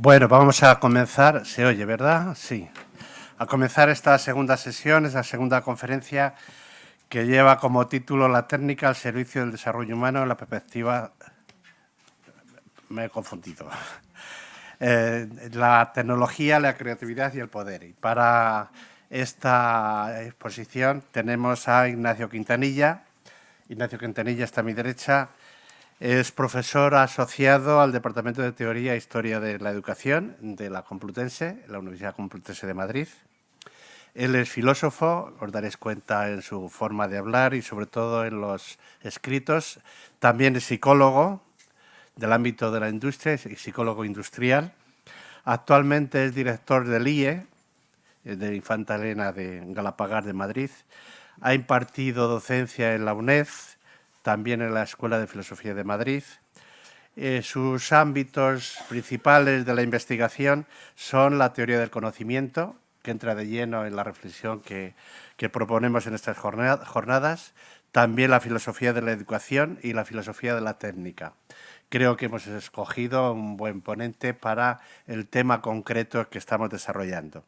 Bueno, vamos a comenzar. ¿Se oye, verdad? Sí. A comenzar esta segunda sesión, esta segunda conferencia que lleva como título La técnica al servicio del desarrollo humano en la perspectiva... Me he confundido. La tecnología, la creatividad y el poder. Y para esta exposición tenemos a Ignacio Quintanilla. Ignacio Quintanilla está a mi derecha. Es profesor asociado al Departamento de Teoría e Historia de la Educación de la Complutense, la Universidad Complutense de Madrid. Él es filósofo, os daréis cuenta en su forma de hablar y sobre todo en los escritos. También es psicólogo del ámbito de la industria, es psicólogo industrial. Actualmente es director del IE, de Infanta Elena de Galapagar de Madrid. Ha impartido docencia en la UNED, también en la Escuela de Filosofía de Madrid. Sus ámbitos principales de la investigación son la teoría del conocimiento, que entra de lleno en la reflexión que proponemos en estas jornadas, también la filosofía de la educación y la filosofía de la técnica. Creo que hemos escogido un buen ponente para el tema concreto que estamos desarrollando.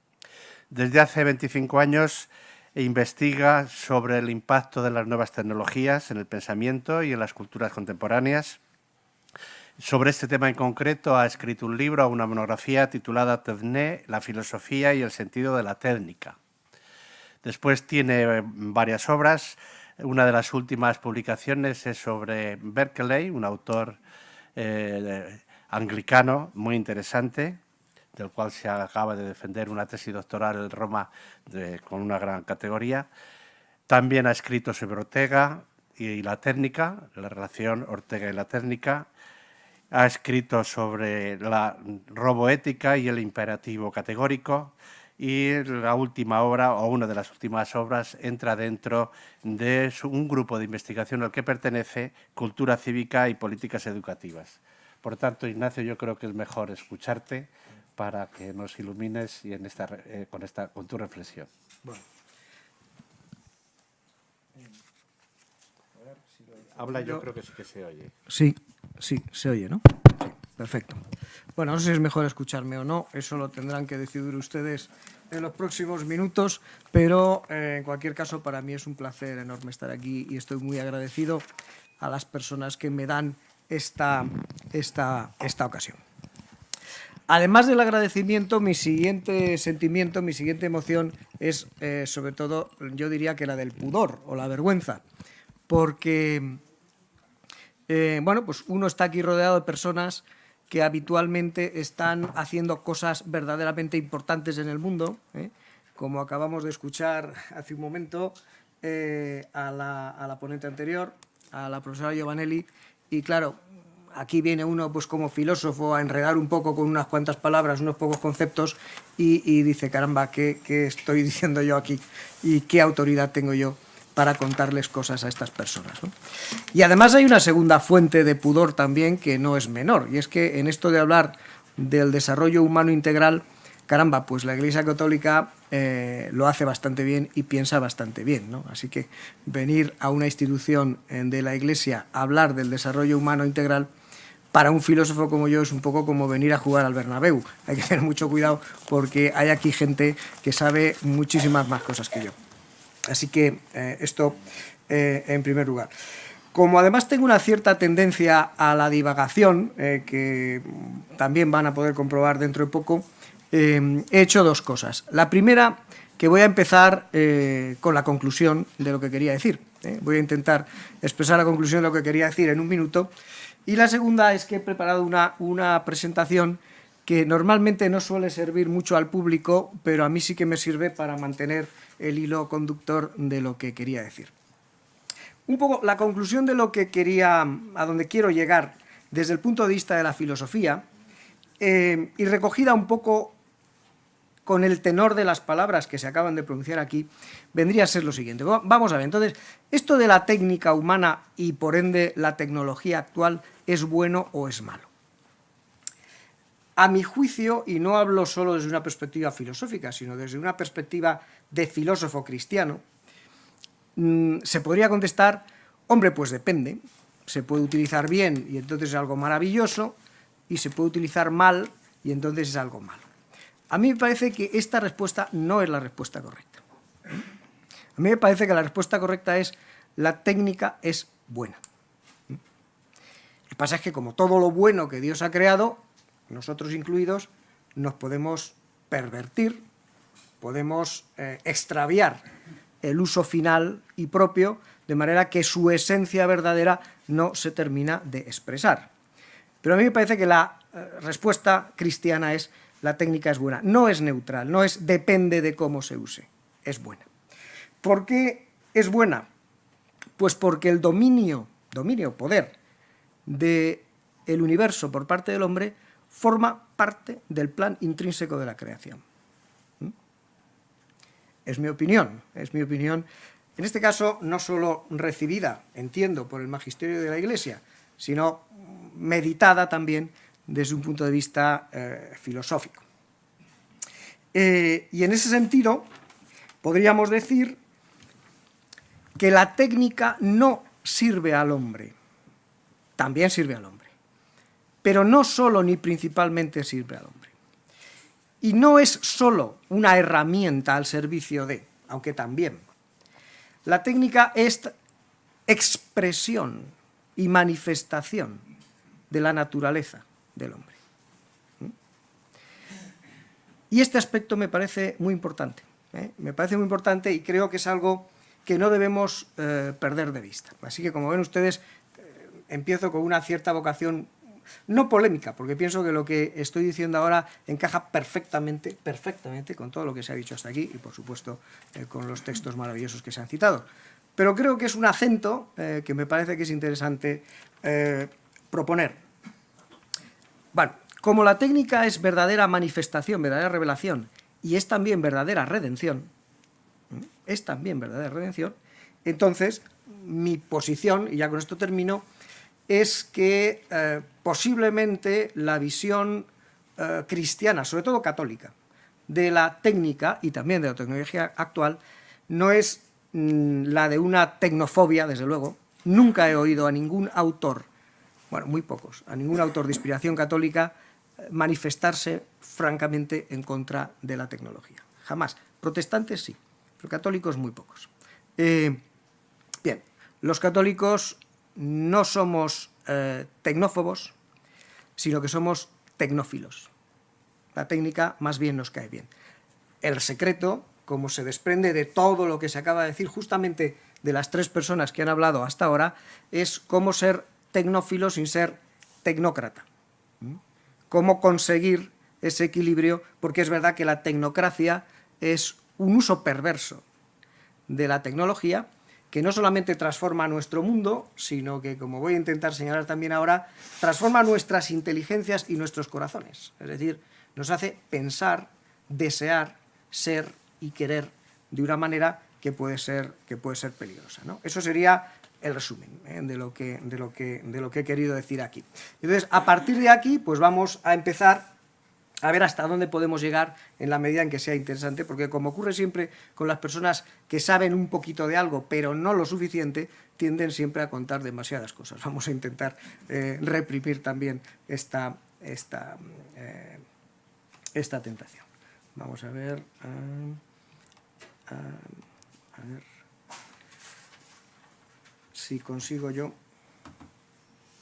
Desde hace 25 años investiga sobre el impacto de las nuevas tecnologías en el pensamiento y en las culturas contemporáneas. Sobre este tema en concreto ha escrito un libro, una monografía titulada TEDNE, la filosofía y el sentido de la técnica. Después tiene varias obras. Una de las últimas publicaciones es sobre Berkeley, un autor anglicano muy interesante, del cual se acaba de defender una tesis doctoral en Roma con una gran categoría. También ha escrito sobre Ortega y la técnica, la relación Ortega y la técnica. Ha escrito sobre la roboética y el imperativo categórico. Y la última obra, o una de las últimas obras, entra dentro de un grupo de investigación al que pertenece, Cultura Cívica y Políticas Educativas. Por tanto, Ignacio, yo creo que es mejor escucharte para que nos ilumines y en con tu reflexión. Bueno. Habla, yo creo que sí que se oye. Sí, se oye, ¿no? Sí, perfecto. Bueno, no sé si es mejor escucharme o no, eso lo tendrán que decidir ustedes en los próximos minutos, pero en cualquier caso para mí es un placer enorme estar aquí y estoy muy agradecido a las personas que me dan esta ocasión. Además del agradecimiento, mi siguiente sentimiento, mi siguiente emoción es, sobre todo, yo diría que la del pudor o la vergüenza, porque, bueno, pues uno está aquí rodeado de personas que habitualmente están haciendo cosas verdaderamente importantes en el mundo, como acabamos de escuchar hace un momento a la ponente anterior, a la profesora Giovanelli, y claro, aquí viene uno pues como filósofo a enredar un poco con unas cuantas palabras, unos pocos conceptos y dice, caramba, ¿qué estoy diciendo yo aquí? ¿Y qué autoridad tengo yo para contarles cosas a estas personas, ¿no? Y además hay una segunda fuente de pudor también que no es menor, y es que en esto de hablar del desarrollo humano integral, caramba, pues la Iglesia Católica lo hace bastante bien y piensa bastante bien, ¿no? Así que venir a una institución de la Iglesia a hablar del desarrollo humano integral, para un filósofo como yo es un poco como venir a jugar al Bernabéu. Hay que tener mucho cuidado porque hay aquí gente que sabe muchísimas más cosas que yo. Así que esto en primer lugar. Como además tengo una cierta tendencia a la divagación, que también van a poder comprobar dentro de poco, he hecho dos cosas. La primera, que voy a empezar con la conclusión de lo que quería decir. Voy a intentar expresar la conclusión de lo que quería decir en un minuto. Y la segunda es que he preparado una presentación que normalmente no suele servir mucho al público, pero a mí sí que me sirve para mantener el hilo conductor de lo que quería decir. Un poco la conclusión de lo que a donde quiero llegar desde el punto de vista de la filosofía, y recogida un poco con el tenor de las palabras que se acaban de pronunciar aquí, vendría a ser lo siguiente. Vamos a ver, entonces, esto de la técnica humana y por ende la tecnología actual, ¿es bueno o es malo? A mi juicio, y no hablo solo desde una perspectiva filosófica, sino desde una perspectiva de filósofo cristiano, se podría contestar, hombre, pues depende. Se puede utilizar bien y entonces es algo maravilloso, y se puede utilizar mal y entonces es algo malo. A mí me parece que esta respuesta no es la respuesta correcta. A mí me parece que la respuesta correcta es: la técnica es buena. Lo que pasa es que, como todo lo bueno que Dios ha creado, nosotros incluidos, nos podemos pervertir, podemos extraviar el uso final y propio, de manera que su esencia verdadera no se termina de expresar. Pero a mí me parece que la respuesta cristiana es: la técnica es buena. No es neutral, no es depende de cómo se use, es buena. ¿Por qué es buena? Pues porque el dominio, poder del universo por parte del hombre forma parte del plan intrínseco de la creación. Es mi opinión, en este caso no solo recibida, entiendo, por el magisterio de la Iglesia, sino meditada también desde un punto de vista filosófico. Y en ese sentido podríamos decir que la técnica no sirve al hombre, también sirve al hombre, pero no solo ni principalmente sirve al hombre. Y no es solo una herramienta al servicio de, aunque también. La técnica es expresión y manifestación de la naturaleza del hombre. Y este aspecto me parece muy importante. Me parece muy importante y creo que es algo que no debemos perder de vista. Así que, como ven ustedes, empiezo con una cierta vocación no polémica, porque pienso que lo que estoy diciendo ahora encaja perfectamente con todo lo que se ha dicho hasta aquí y, por supuesto, con los textos maravillosos que se han citado. Pero creo que es un acento que me parece que es interesante proponer. Bueno, como la técnica es verdadera manifestación, verdadera revelación, y es también verdadera redención, entonces mi posición, y ya con esto termino, es que posiblemente la visión cristiana, sobre todo católica, de la técnica y también de la tecnología actual no es la de una tecnofobia, desde luego. Nunca he oído a ningún autor, bueno, muy pocos, a ningún autor de inspiración católica manifestarse francamente en contra de la tecnología. Jamás. Protestantes sí, pero católicos muy pocos. Bien, los católicos no somos tecnófobos, sino que somos tecnófilos. La técnica más bien nos cae bien. El secreto, como se desprende de todo lo que se acaba de decir, justamente de las tres personas que han hablado hasta ahora, es cómo ser tecnófilo sin ser tecnócrata. Cómo conseguir ese equilibrio, porque es verdad que la tecnocracia es un uso perverso de la tecnología, que no solamente transforma nuestro mundo, sino que, como voy a intentar señalar también ahora, transforma nuestras inteligencias y nuestros corazones. Es decir, nos hace pensar, desear, ser y querer de una manera que puede ser peligrosa, ¿no? Eso sería el resumen de lo que he querido decir aquí. Entonces, a partir de aquí, pues vamos a empezar a ver hasta dónde podemos llegar en la medida en que sea interesante, porque, como ocurre siempre con las personas que saben un poquito de algo, pero no lo suficiente, tienden siempre a contar demasiadas cosas. Vamos a intentar reprimir también esta tentación. Vamos a ver... a ver si consigo yo...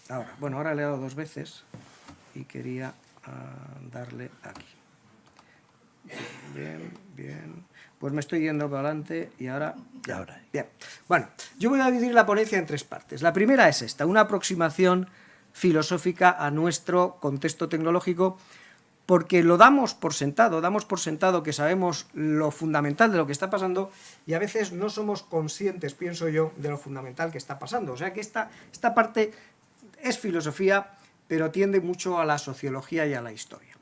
Ahora le he dado dos veces y quería darle aquí. Bien. Pues me estoy yendo para adelante y ahora... Bien. Bueno, yo voy a dividir la ponencia en tres partes. La primera es esta, una aproximación filosófica a nuestro contexto tecnológico, porque lo damos por sentado que sabemos lo fundamental de lo que está pasando y a veces no somos conscientes, pienso yo, de lo fundamental que está pasando. O sea que esta parte es filosofía, pero tiende mucho a la sociología y a la historia.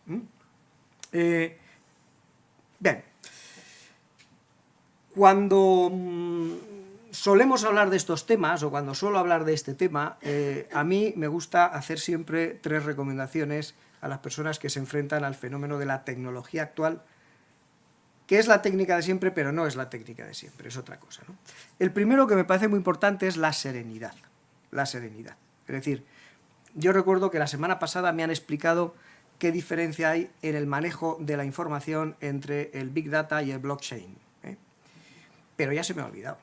Bien, cuando solemos hablar de estos temas, o cuando suelo hablar de este tema, a mí me gusta hacer siempre tres recomendaciones a las personas que se enfrentan al fenómeno de la tecnología actual, que es la técnica de siempre, pero no es la técnica de siempre, es otra cosa, ¿no? El primero, que me parece muy importante, es la serenidad. La serenidad. Es decir, yo recuerdo que la semana pasada me han explicado qué diferencia hay en el manejo de la información entre el Big Data y el blockchain. Pero ya se me ha olvidado.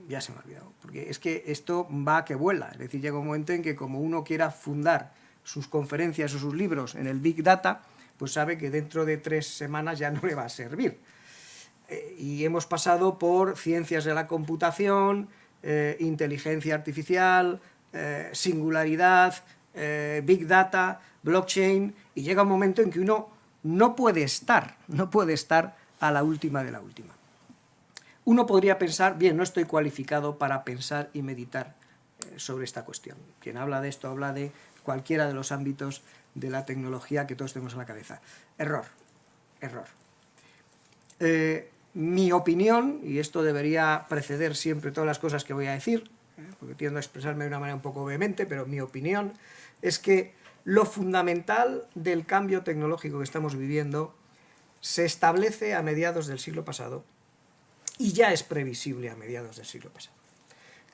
Ya se me ha olvidado. Porque es que esto va a que vuela. Es decir, llega un momento en que como uno quiera fundar sus conferencias o sus libros en el Big Data, pues sabe que dentro de 3 semanas ya no le va a servir. Y hemos pasado por ciencias de la computación, inteligencia artificial, singularidad, Big Data, blockchain, y llega un momento en que uno no puede estar a la última de la última. Uno podría pensar, bien, no estoy cualificado para pensar y meditar sobre esta cuestión. Quien habla de esto habla de cualquiera de los ámbitos de la tecnología que todos tenemos en la cabeza. Error, error. Mi opinión, y esto debería preceder siempre todas las cosas que voy a decir, porque tiendo a expresarme de una manera un poco vehemente, pero mi opinión es que lo fundamental del cambio tecnológico que estamos viviendo se establece a mediados del siglo pasado y ya es previsible a mediados del siglo pasado.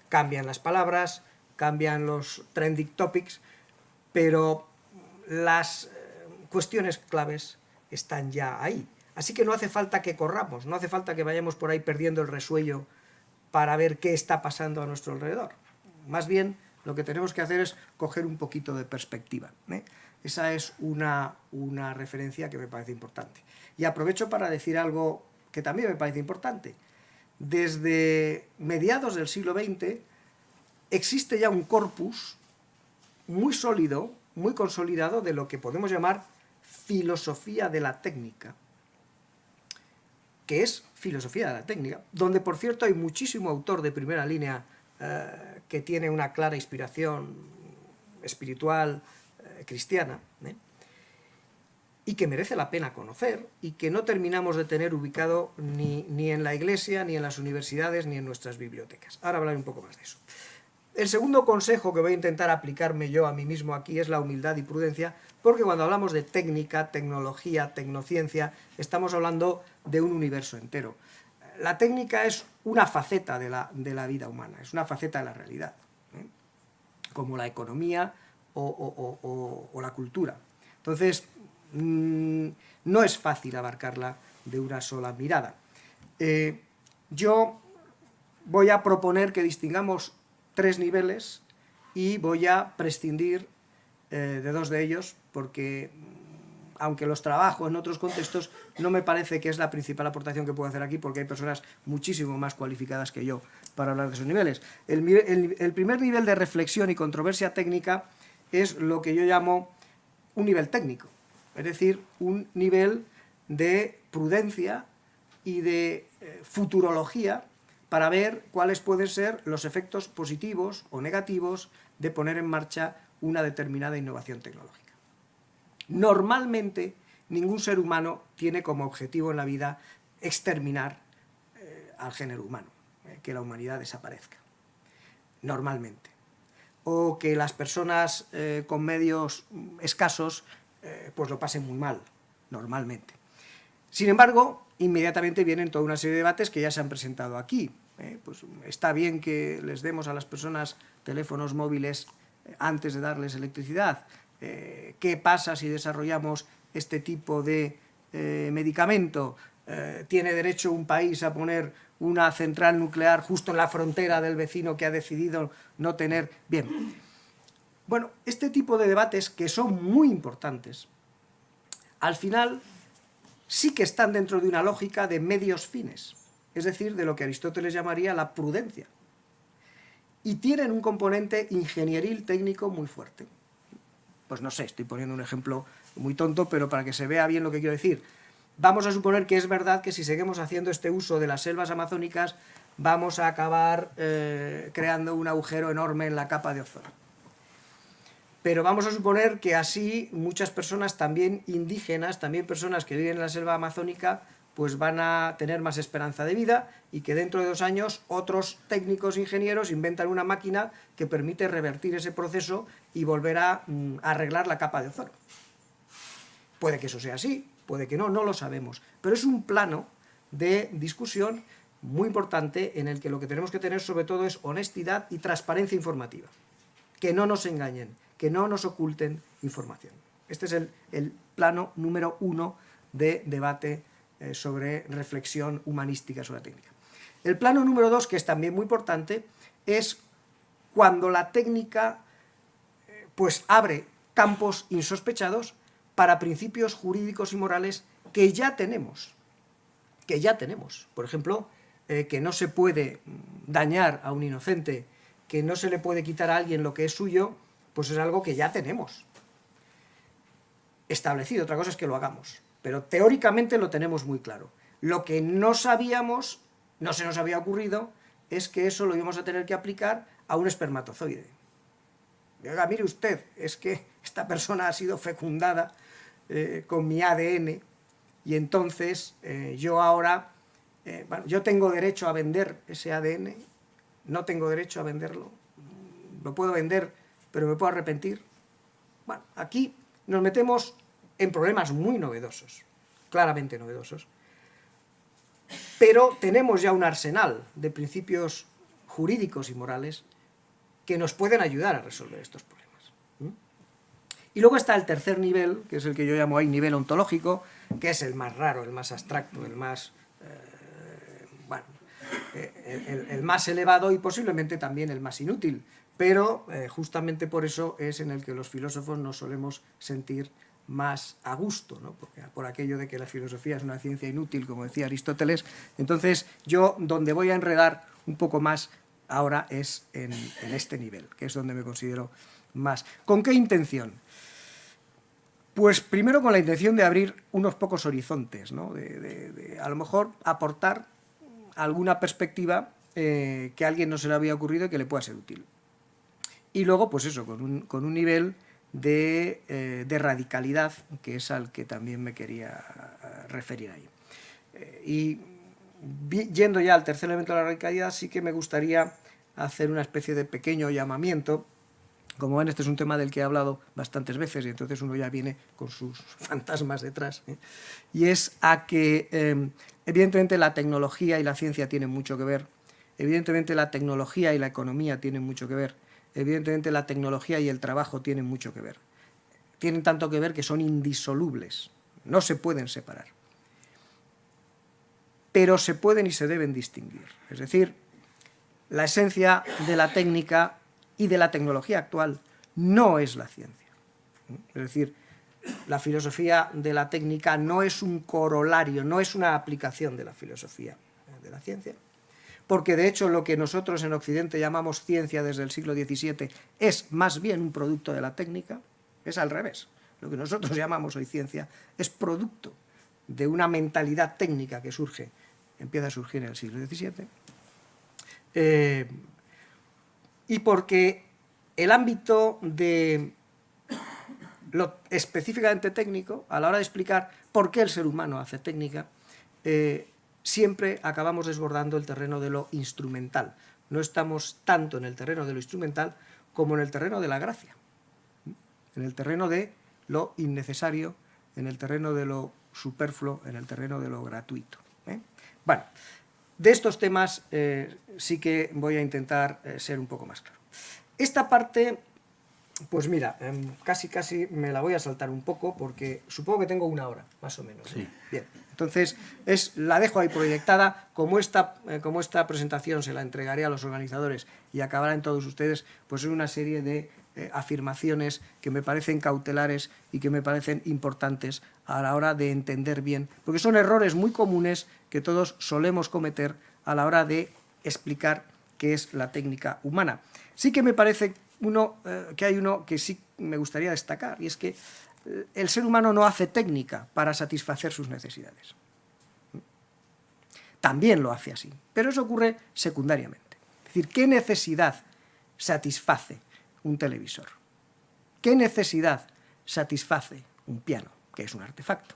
Cambian las palabras, cambian los trending topics, pero las cuestiones claves están ya ahí. Así que no hace falta que corramos, no hace falta que vayamos por ahí perdiendo el resuello para ver qué está pasando a nuestro alrededor. Más bien, lo que tenemos que hacer es coger un poquito de perspectiva. Esa es una referencia que me parece importante. Y aprovecho para decir algo que también me parece importante. Desde mediados del siglo XX existe ya un corpus muy sólido, muy consolidado de lo que podemos llamar filosofía de la técnica, que es filosofía de la técnica, donde por cierto hay muchísimo autor de primera línea que tiene una clara inspiración espiritual cristiana, y que merece la pena conocer, y que no terminamos de tener ubicado ni en la iglesia, ni en las universidades, ni en nuestras bibliotecas. Ahora hablaré un poco más de eso. El segundo consejo que voy a intentar aplicarme yo a mí mismo aquí es la humildad y prudencia, porque cuando hablamos de técnica, tecnología, tecnociencia, estamos hablando de un universo entero. La técnica es una faceta de la vida humana, es una faceta de la realidad, como la economía o la cultura. Entonces, no es fácil abarcarla de una sola mirada. Yo voy a proponer que distingamos 3 niveles y voy a prescindir de 2 de ellos porque, aunque los trabajo en otros contextos, no me parece que es la principal aportación que puedo hacer aquí porque hay personas muchísimo más cualificadas que yo para hablar de esos niveles. El primer nivel de reflexión y controversia técnica es lo que yo llamo un nivel técnico, es decir, un nivel de prudencia y de futurología para ver cuáles pueden ser los efectos positivos o negativos de poner en marcha una determinada innovación tecnológica. Normalmente, ningún ser humano tiene como objetivo en la vida exterminar al género humano, que la humanidad desaparezca, normalmente. O que las personas con medios escasos pues lo pasen muy mal, normalmente. Sin embargo, inmediatamente vienen toda una serie de debates que ya se han presentado aquí. Pues está bien que les demos a las personas teléfonos móviles antes de darles electricidad. ¿Qué pasa si desarrollamos este tipo de medicamento? ¿Tiene derecho un país a poner una central nuclear justo en la frontera del vecino que ha decidido no tener? Bien, bueno, este tipo de debates, que son muy importantes, al final sí que están dentro de una lógica de medios fines, es decir, de lo que Aristóteles llamaría la prudencia, y tienen un componente ingenieril técnico muy fuerte. Pues no sé, estoy poniendo un ejemplo muy tonto, pero para que se vea bien lo que quiero decir. Vamos a suponer que es verdad que si seguimos haciendo este uso de las selvas amazónicas, vamos a acabar creando un agujero enorme en la capa de ozono. Pero vamos a suponer que así muchas personas también indígenas, también personas que viven en la selva amazónica, pues van a tener más esperanza de vida y que dentro de 2 años otros técnicos ingenieros inventan una máquina que permite revertir ese proceso y volver a arreglar la capa de ozono. Puede que eso sea así, puede que no, no lo sabemos, pero es un plano de discusión muy importante en el que lo que tenemos que tener sobre todo es honestidad y transparencia informativa. Que no nos engañen, que no nos oculten información. Este es el plano número 1 de debate sobre reflexión humanística sobre la técnica. El plano número 2, que es también muy importante, es cuando la técnica pues abre campos insospechados para principios jurídicos y morales que ya tenemos. Por ejemplo, que no se puede dañar a un inocente, que no se le puede quitar a alguien lo que es suyo, pues es algo que ya tenemos establecido. Otra cosa es que lo hagamos, pero teóricamente lo tenemos muy claro. Lo que no sabíamos, no se nos había ocurrido, es que eso lo íbamos a tener que aplicar a un espermatozoide. Oiga, mire usted, es que esta persona ha sido fecundada con mi ADN y entonces yo ahora, bueno, yo tengo derecho a vender ese ADN, no tengo derecho a venderlo, lo puedo vender, pero me puedo arrepentir. Bueno, aquí nos metemos en problemas muy novedosos, claramente novedosos, pero tenemos ya un arsenal de principios jurídicos y morales que nos pueden ayudar a resolver estos problemas. Y luego está el tercer nivel, que es el que yo llamo ahí nivel ontológico, que es el más raro, el más abstracto, el más, el más elevado y posiblemente también el más inútil, pero justamente por eso es en el que los filósofos nos solemos sentir más a gusto, ¿no? Porque, por aquello de que la filosofía es una ciencia inútil, como decía Aristóteles. Entonces yo donde voy a enredar un poco más ahora es en este nivel, que es donde me considero más. ¿Con qué intención? Pues primero con la intención de abrir unos pocos horizontes, ¿no? de a lo mejor aportar alguna perspectiva que a alguien no se le había ocurrido y que le pueda ser útil. Y luego, pues eso, con un nivel de radicalidad, que es al que también me quería referir ahí. Y yendo ya al tercer elemento de la radicalidad, sí que me gustaría hacer una especie de pequeño llamamiento. Como ven, este es un tema del que he hablado bastantes veces y entonces uno ya viene con sus fantasmas detrás, y es a que evidentemente la tecnología y la ciencia tienen mucho que ver, evidentemente la tecnología y la economía tienen mucho que ver, evidentemente la tecnología y el trabajo tienen mucho que ver. Tienen tanto que ver que son indisolubles, no se pueden separar. Pero se pueden y se deben distinguir. Es decir, la esencia de la técnica y de la tecnología actual no es la ciencia. Es decir, la filosofía de la técnica no es un corolario, no es una aplicación de la filosofía de la ciencia, porque de hecho lo que nosotros en Occidente llamamos ciencia desde el siglo XVII es más bien un producto de la técnica, es al revés. Lo que nosotros llamamos hoy ciencia es producto de una mentalidad técnica que empieza a surgir en el siglo XVII, y porque el ámbito de lo específicamente técnico, a la hora de explicar por qué el ser humano hace técnica, siempre acabamos desbordando el terreno de lo instrumental. No estamos tanto en el terreno de lo instrumental como en el terreno de la gracia, en el terreno de lo innecesario, en el terreno de lo superfluo, en el terreno de lo gratuito. Bueno, de estos temas sí que voy a intentar ser un poco más claro. Esta parte, pues mira, casi me la voy a saltar un poco porque supongo que tengo una hora, más o menos. Sí. Bien, entonces la dejo ahí proyectada. Como esta presentación se la entregaré a los organizadores y acabará en todos ustedes, pues es una serie de afirmaciones que me parecen cautelares y que me parecen importantes a la hora de entender bien, porque son errores muy comunes que todos solemos cometer a la hora de explicar qué es la técnica humana. Sí que me parece que hay uno que sí me gustaría destacar, y es que el ser humano no hace técnica para satisfacer sus necesidades. También lo hace así, pero eso ocurre secundariamente. Es decir, ¿qué necesidad satisface un televisor? ¿Qué necesidad satisface un piano, que es un artefacto?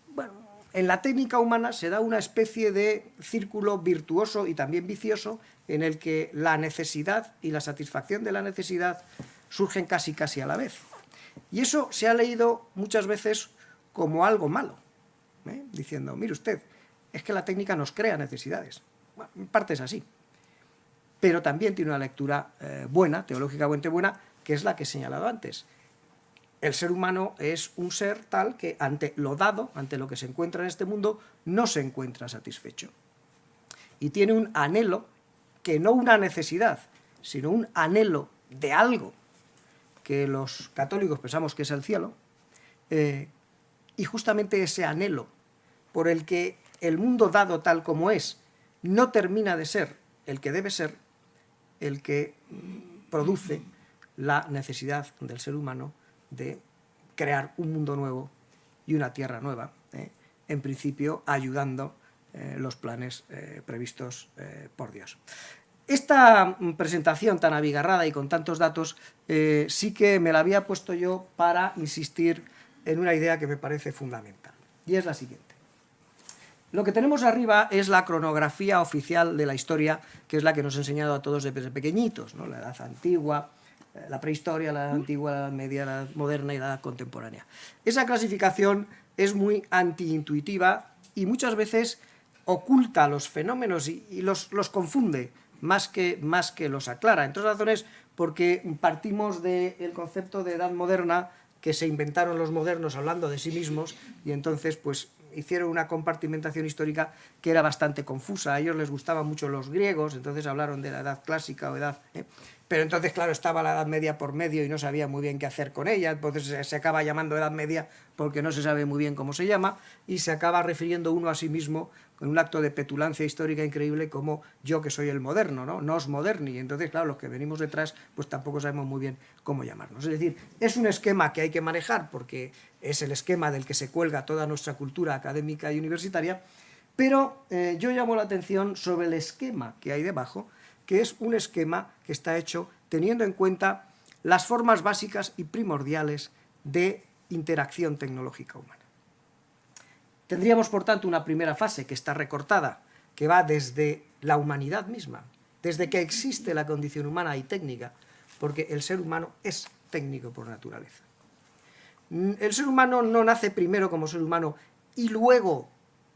Bueno, en la técnica humana se da una especie de círculo virtuoso y también vicioso en el que la necesidad y la satisfacción de la necesidad surgen casi a la vez. Y eso se ha leído muchas veces como algo malo, diciendo, mire usted, es que la técnica nos crea necesidades. Bueno, en parte es así, pero también tiene una lectura buena, teológicamente buena, que es la que he señalado antes. el ser humano es un ser tal que ante lo dado, ante lo que se encuentra en este mundo, no se encuentra satisfecho. Y tiene un anhelo, que no una necesidad, sino un anhelo de algo, que los católicos pensamos que es el cielo, y justamente ese anhelo por el que el mundo dado tal como es no termina de ser el que debe ser, el que produce la necesidad del ser humano de crear un mundo nuevo y una tierra nueva, en principio ayudando los planes previstos por Dios. Esta presentación tan abigarrada y con tantos datos sí que me la había puesto yo para insistir en una idea que me parece fundamental, y es la siguiente. Lo que tenemos arriba es la cronografía oficial de la historia, que es la que nos ha enseñado a todos desde pequeñitos, ¿no? La edad antigua, la prehistoria, la edad antigua, la edad media, la edad moderna y la edad contemporánea. Esa clasificación es muy antiintuitiva y muchas veces oculta los fenómenos y los confunde más que los aclara. Entre otras razones, porque partimos del concepto de edad moderna que se inventaron los modernos hablando de sí mismos, y entonces pues hicieron una compartimentación histórica que era bastante confusa. A ellos les gustaban mucho los griegos, entonces hablaron de la edad clásica o edad... Pero entonces, claro, estaba la Edad Media por medio y no sabía muy bien qué hacer con ella, entonces se acaba llamando Edad Media porque no se sabe muy bien cómo se llama, y se acaba refiriendo uno a sí mismo con un acto de petulancia histórica increíble como yo que soy el moderno, ¿no? Nos moderni, y entonces, claro, los que venimos detrás pues tampoco sabemos muy bien cómo llamarnos. Es decir, es un esquema que hay que manejar porque es el esquema del que se cuelga toda nuestra cultura académica y universitaria, pero yo llamo la atención sobre el esquema que hay debajo, que es un esquema que está hecho teniendo en cuenta las formas básicas y primordiales de interacción tecnológica humana. Tendríamos, por tanto, una primera fase que está recortada, que va desde la humanidad misma, desde que existe la condición humana y técnica, porque el ser humano es técnico por naturaleza. El ser humano no nace primero como ser humano y luego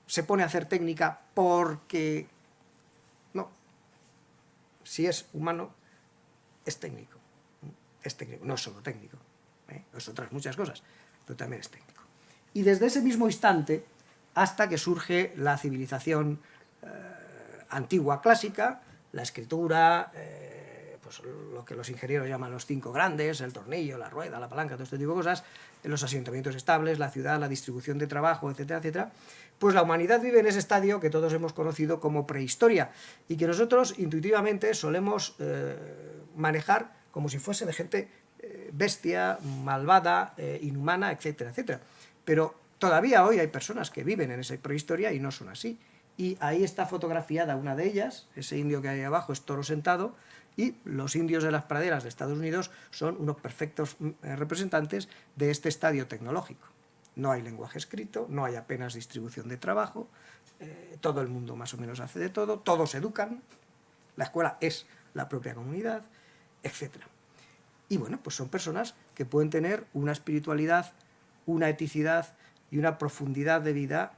se pone a hacer técnica porque... No. Si es humano, es técnico. Es técnico, no es solo técnico, es otras muchas cosas, pero también es técnico. Y desde ese mismo instante hasta que surge la civilización antigua clásica, la escritura, pues lo que los ingenieros llaman los 5 grandes, el tornillo, la rueda, la palanca, todo este tipo de cosas, los asentamientos estables, la ciudad, la distribución de trabajo, etcétera, etcétera, pues la humanidad vive en ese estadio que todos hemos conocido como prehistoria y que nosotros intuitivamente solemos manejar como si fuese de gente bestia, malvada, inhumana, etcétera, etcétera. Pero todavía hoy hay personas que viven en esa prehistoria y no son así. Y ahí está fotografiada una de ellas, ese indio que hay abajo es Toro Sentado, y los indios de las praderas de Estados Unidos son unos perfectos representantes de este estadio tecnológico. No hay lenguaje escrito, no hay apenas distribución de trabajo, todo el mundo más o menos hace de todo, todos educan, la escuela es la propia comunidad, etc. Y bueno, pues son personas que pueden tener una espiritualidad, una eticidad y una profundidad de vida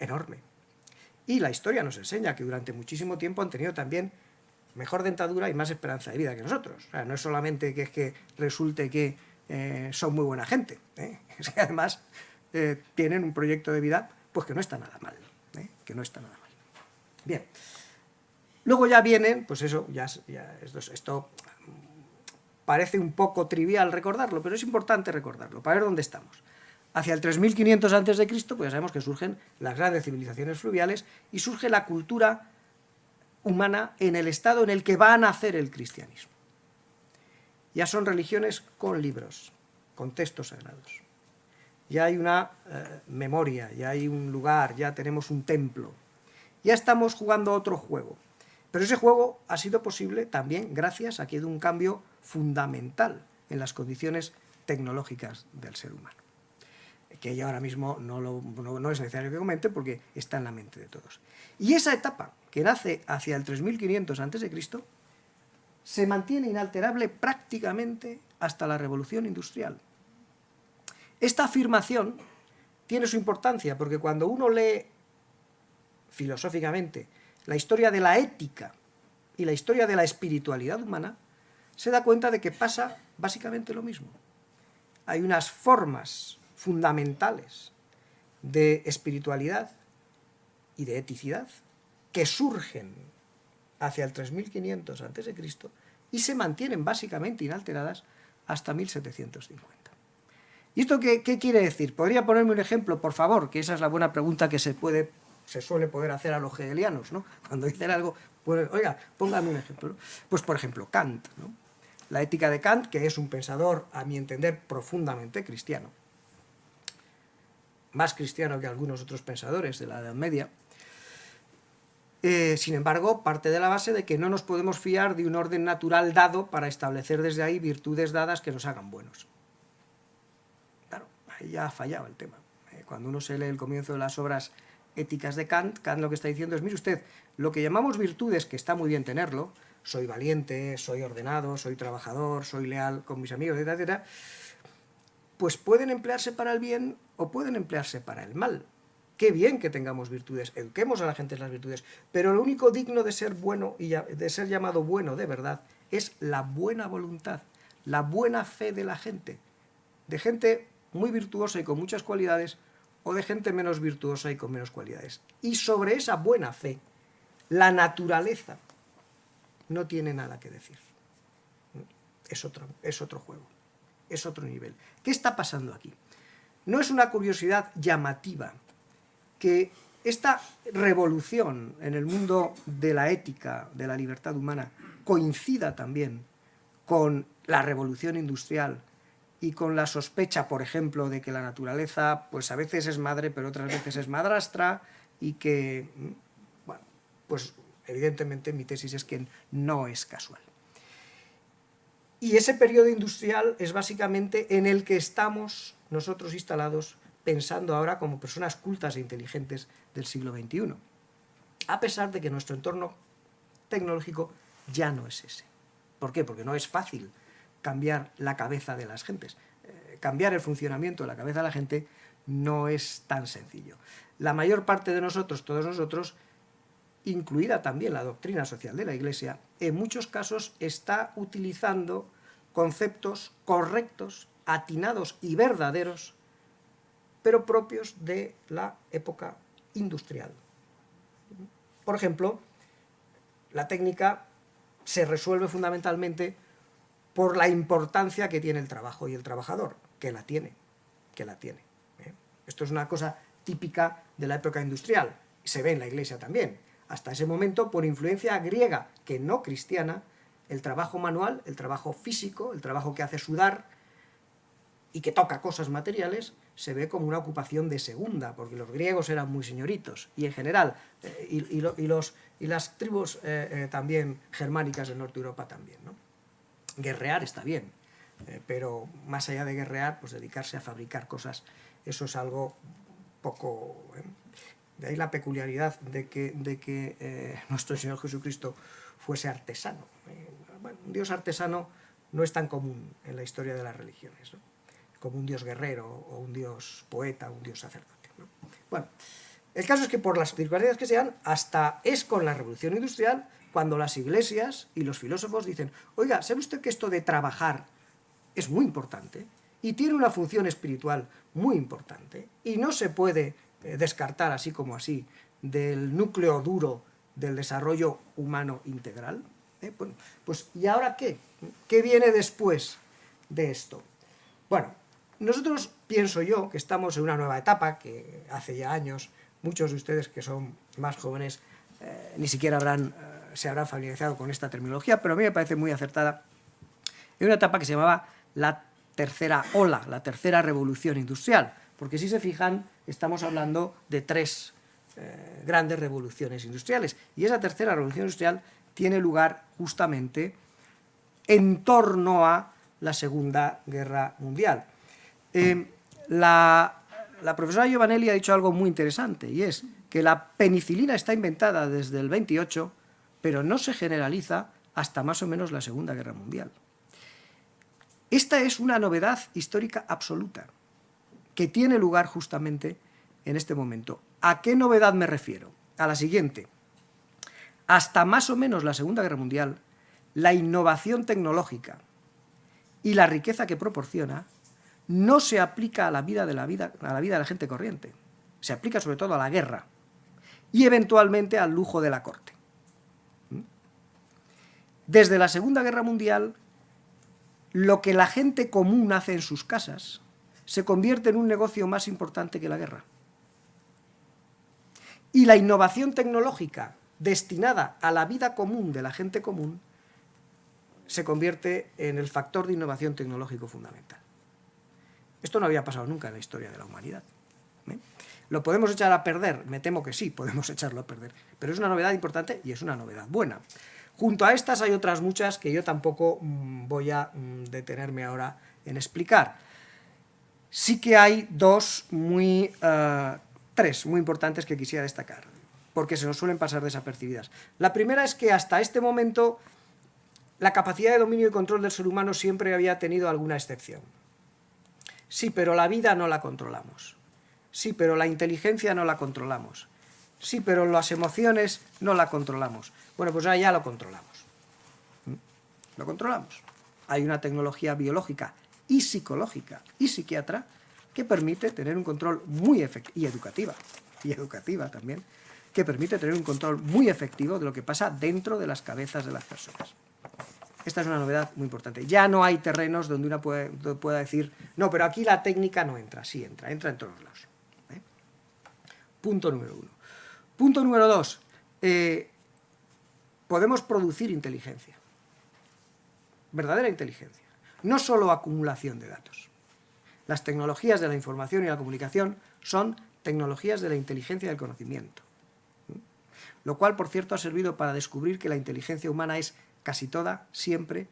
enorme. Y la historia nos enseña que durante muchísimo tiempo han tenido también mejor dentadura y más esperanza de vida que nosotros. O sea, no es solamente que es que resulte que son muy buena gente, es que además tienen un proyecto de vida pues que no está nada mal, que no está nada mal. Bien, luego ya vienen, pues eso, esto parece un poco trivial recordarlo, pero es importante recordarlo, para ver dónde estamos. Hacia el 3500 a.C., pues ya sabemos que surgen las grandes civilizaciones fluviales y surge la cultura humana en el estado en el que va a nacer el cristianismo. Ya son religiones con libros, con textos sagrados. Ya hay una memoria, ya hay un lugar, ya tenemos un templo. Ya estamos jugando otro juego. Pero ese juego ha sido posible también gracias a que hay un cambio fundamental en las condiciones tecnológicas del ser humano, que yo ahora mismo no es necesario que comente porque está en la mente de todos. Y esa etapa, que nace hacia el 3500 a.C., se mantiene inalterable prácticamente hasta la Revolución Industrial. Esta afirmación tiene su importancia porque cuando uno lee filosóficamente la historia de la ética y la historia de la espiritualidad humana, se da cuenta de que pasa básicamente lo mismo. hay unas formas fundamentales de espiritualidad y de eticidad que surgen hacia el 3500 a.C. y se mantienen básicamente inalteradas hasta 1750. ¿Y esto qué quiere decir? ¿Podría ponerme un ejemplo, por favor? Que esa es la buena pregunta que se suele poder hacer a los hegelianos, ¿no? Cuando dicen algo, pues, oiga, póngame un ejemplo, ¿no? Pues, por ejemplo, Kant, ¿no? La ética de Kant, que es un pensador, a mi entender, profundamente cristiano, más cristiano que algunos otros pensadores de la Edad Media. Sin embargo, parte de la base de que no nos podemos fiar de un orden natural dado para establecer desde ahí virtudes dadas que nos hagan buenos. Claro, ahí ya ha fallado el tema. Cuando uno se lee el comienzo de las obras éticas de Kant, Kant lo que está diciendo es, mire usted, lo que llamamos virtudes, que está muy bien tenerlo, soy valiente, soy ordenado, soy trabajador, soy leal con mis amigos, etcétera, etcétera, pues pueden emplearse para el bien o pueden emplearse para el mal. Qué bien que tengamos virtudes, eduquemos a la gente en las virtudes, pero lo único digno de ser bueno y de ser llamado bueno de verdad es la buena voluntad, la buena fe de la gente, de gente muy virtuosa y con muchas cualidades o de gente menos virtuosa y con menos cualidades. Y sobre esa buena fe, la naturaleza no tiene nada que decir. Es otro juego, es otro nivel. ¿Qué está pasando aquí? No es una curiosidad llamativa que esta revolución en el mundo de la ética, de la libertad humana, coincida también con la revolución industrial y con la sospecha, por ejemplo, de que la naturaleza pues a veces es madre, pero otras veces es madrastra, y que, bueno, pues evidentemente mi tesis es que no es casual. Y ese periodo industrial es básicamente en el que estamos nosotros instalados, pensando ahora como personas cultas e inteligentes del siglo XXI, a pesar de que nuestro entorno tecnológico ya no es ese. ¿Por qué? Porque no es fácil cambiar la cabeza de las gentes. Cambiar el funcionamiento de la cabeza de la gente no es tan sencillo. La mayor parte de nosotros, todos nosotros, incluida también la doctrina social de la Iglesia, en muchos casos está utilizando conceptos correctos, atinados y verdaderos, pero propios de la época industrial. Por ejemplo, la técnica se resuelve fundamentalmente por la importancia que tiene el trabajo y el trabajador, que la tiene. Esto es una cosa típica de la época industrial, se ve en la Iglesia también. Hasta ese momento, por influencia griega, que no cristiana, el trabajo manual, el trabajo físico, el trabajo que hace sudar y que toca cosas materiales, se ve como una ocupación de segunda, porque los griegos eran muy señoritos, y en general, y las tribus también germánicas del norte de Europa también, ¿no? Guerrear está bien, pero más allá de guerrear, pues dedicarse a fabricar cosas, eso es algo poco... De ahí la peculiaridad de que nuestro Señor Jesucristo fuese artesano. Bueno, un Dios artesano no es tan común en la historia de las religiones, ¿no? Como un Dios guerrero, o un Dios poeta, o un Dios sacerdote, ¿no? Bueno, el caso es que por las circunstancias que sean, hasta es con la Revolución Industrial cuando las iglesias y los filósofos dicen, oiga, ¿sabe usted que esto de trabajar es muy importante y tiene una función espiritual muy importante y no se puede descartar así como así del núcleo duro del desarrollo humano integral? Bueno, pues ¿y ahora qué? ¿Qué viene después de esto? Bueno, nosotros, pienso yo, que estamos en una nueva etapa, que hace ya años, muchos de ustedes que son más jóvenes ni siquiera se habrán familiarizado con esta terminología, pero a mí me parece muy acertada, en una etapa que se llamaba la tercera ola, la tercera revolución industrial, porque si se fijan, estamos hablando de tres grandes revoluciones industriales, y esa tercera revolución industrial tiene lugar justamente en torno a la Segunda Guerra Mundial. La profesora Giovanelli ha dicho algo muy interesante, y es que la penicilina está inventada desde el 28, pero no se generaliza hasta más o menos la Segunda Guerra Mundial. Esta es una novedad histórica absoluta, que tiene lugar justamente en este momento. ¿A qué novedad me refiero? A la siguiente. Hasta más o menos la Segunda Guerra Mundial, la innovación tecnológica y la riqueza que proporciona no se aplica a la vida de la gente corriente. Se aplica sobre todo a la guerra y eventualmente al lujo de la corte. Desde la Segunda Guerra Mundial, lo que la gente común hace en sus casas se convierte en un negocio más importante que la guerra. Y la innovación tecnológica destinada a la vida común de la gente común se convierte en el factor de innovación tecnológico fundamental. Esto no había pasado nunca en la historia de la humanidad. ¿Lo podemos echar a perder? Me temo que sí, podemos echarlo a perder. Pero es una novedad importante y es una novedad buena. Junto a estas hay otras muchas que yo tampoco voy a detenerme ahora en explicar. Sí que hay tres muy importantes que quisiera destacar, porque se nos suelen pasar desapercibidas. La primera es que hasta este momento la capacidad de dominio y control del ser humano siempre había tenido alguna excepción. Sí, pero la vida no la controlamos. Sí, pero la inteligencia no la controlamos. Sí, pero las emociones no la controlamos. Bueno, pues ahora ya lo controlamos. Lo controlamos. Hay una tecnología biológica y psicológica y psiquiatra que permite tener un control muy efectivo, y educativa también, que permite tener un control muy efectivo de lo que pasa dentro de las cabezas de las personas. Esta es una novedad muy importante. Ya no hay terrenos donde uno pueda decir, no, pero aquí la técnica no entra. Sí entra en todos lados. Punto número 1. Punto número 2. Podemos producir inteligencia. Verdadera inteligencia. No solo acumulación de datos. Las tecnologías de la información y la comunicación son tecnologías de la inteligencia y del conocimiento. Lo cual, por cierto, ha servido para descubrir que la inteligencia humana es casi toda, siempre,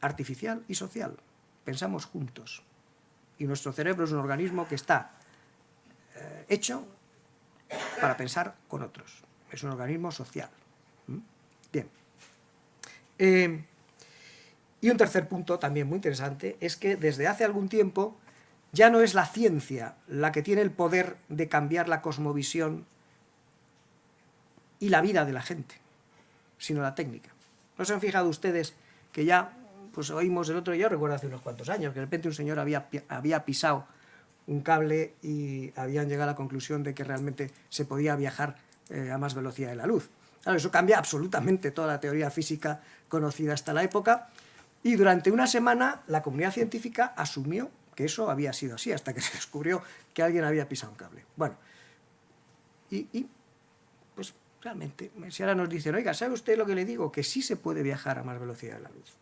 artificial y social. Pensamos juntos. Y nuestro cerebro es un organismo que está hecho para pensar con otros. Es un organismo social. Bien. Y un tercer punto, también muy interesante, es que desde hace algún tiempo ya no es la ciencia la que tiene el poder de cambiar la cosmovisión y la vida de la gente, sino la técnica. ¿No se han fijado ustedes que ya, pues oímos el otro día, yo recuerdo hace unos cuantos años, que de repente un señor había pisado un cable y habían llegado a la conclusión de que realmente se podía viajar a más velocidad de la luz? Claro, eso cambia absolutamente toda la teoría física conocida hasta la época, y durante una semana la comunidad científica asumió que eso había sido así, hasta que se descubrió que alguien había pisado un cable. Bueno, pues realmente, si ahora nos dicen, oiga, ¿sabe usted lo que le digo? Que sí se puede viajar a más velocidad de la luz.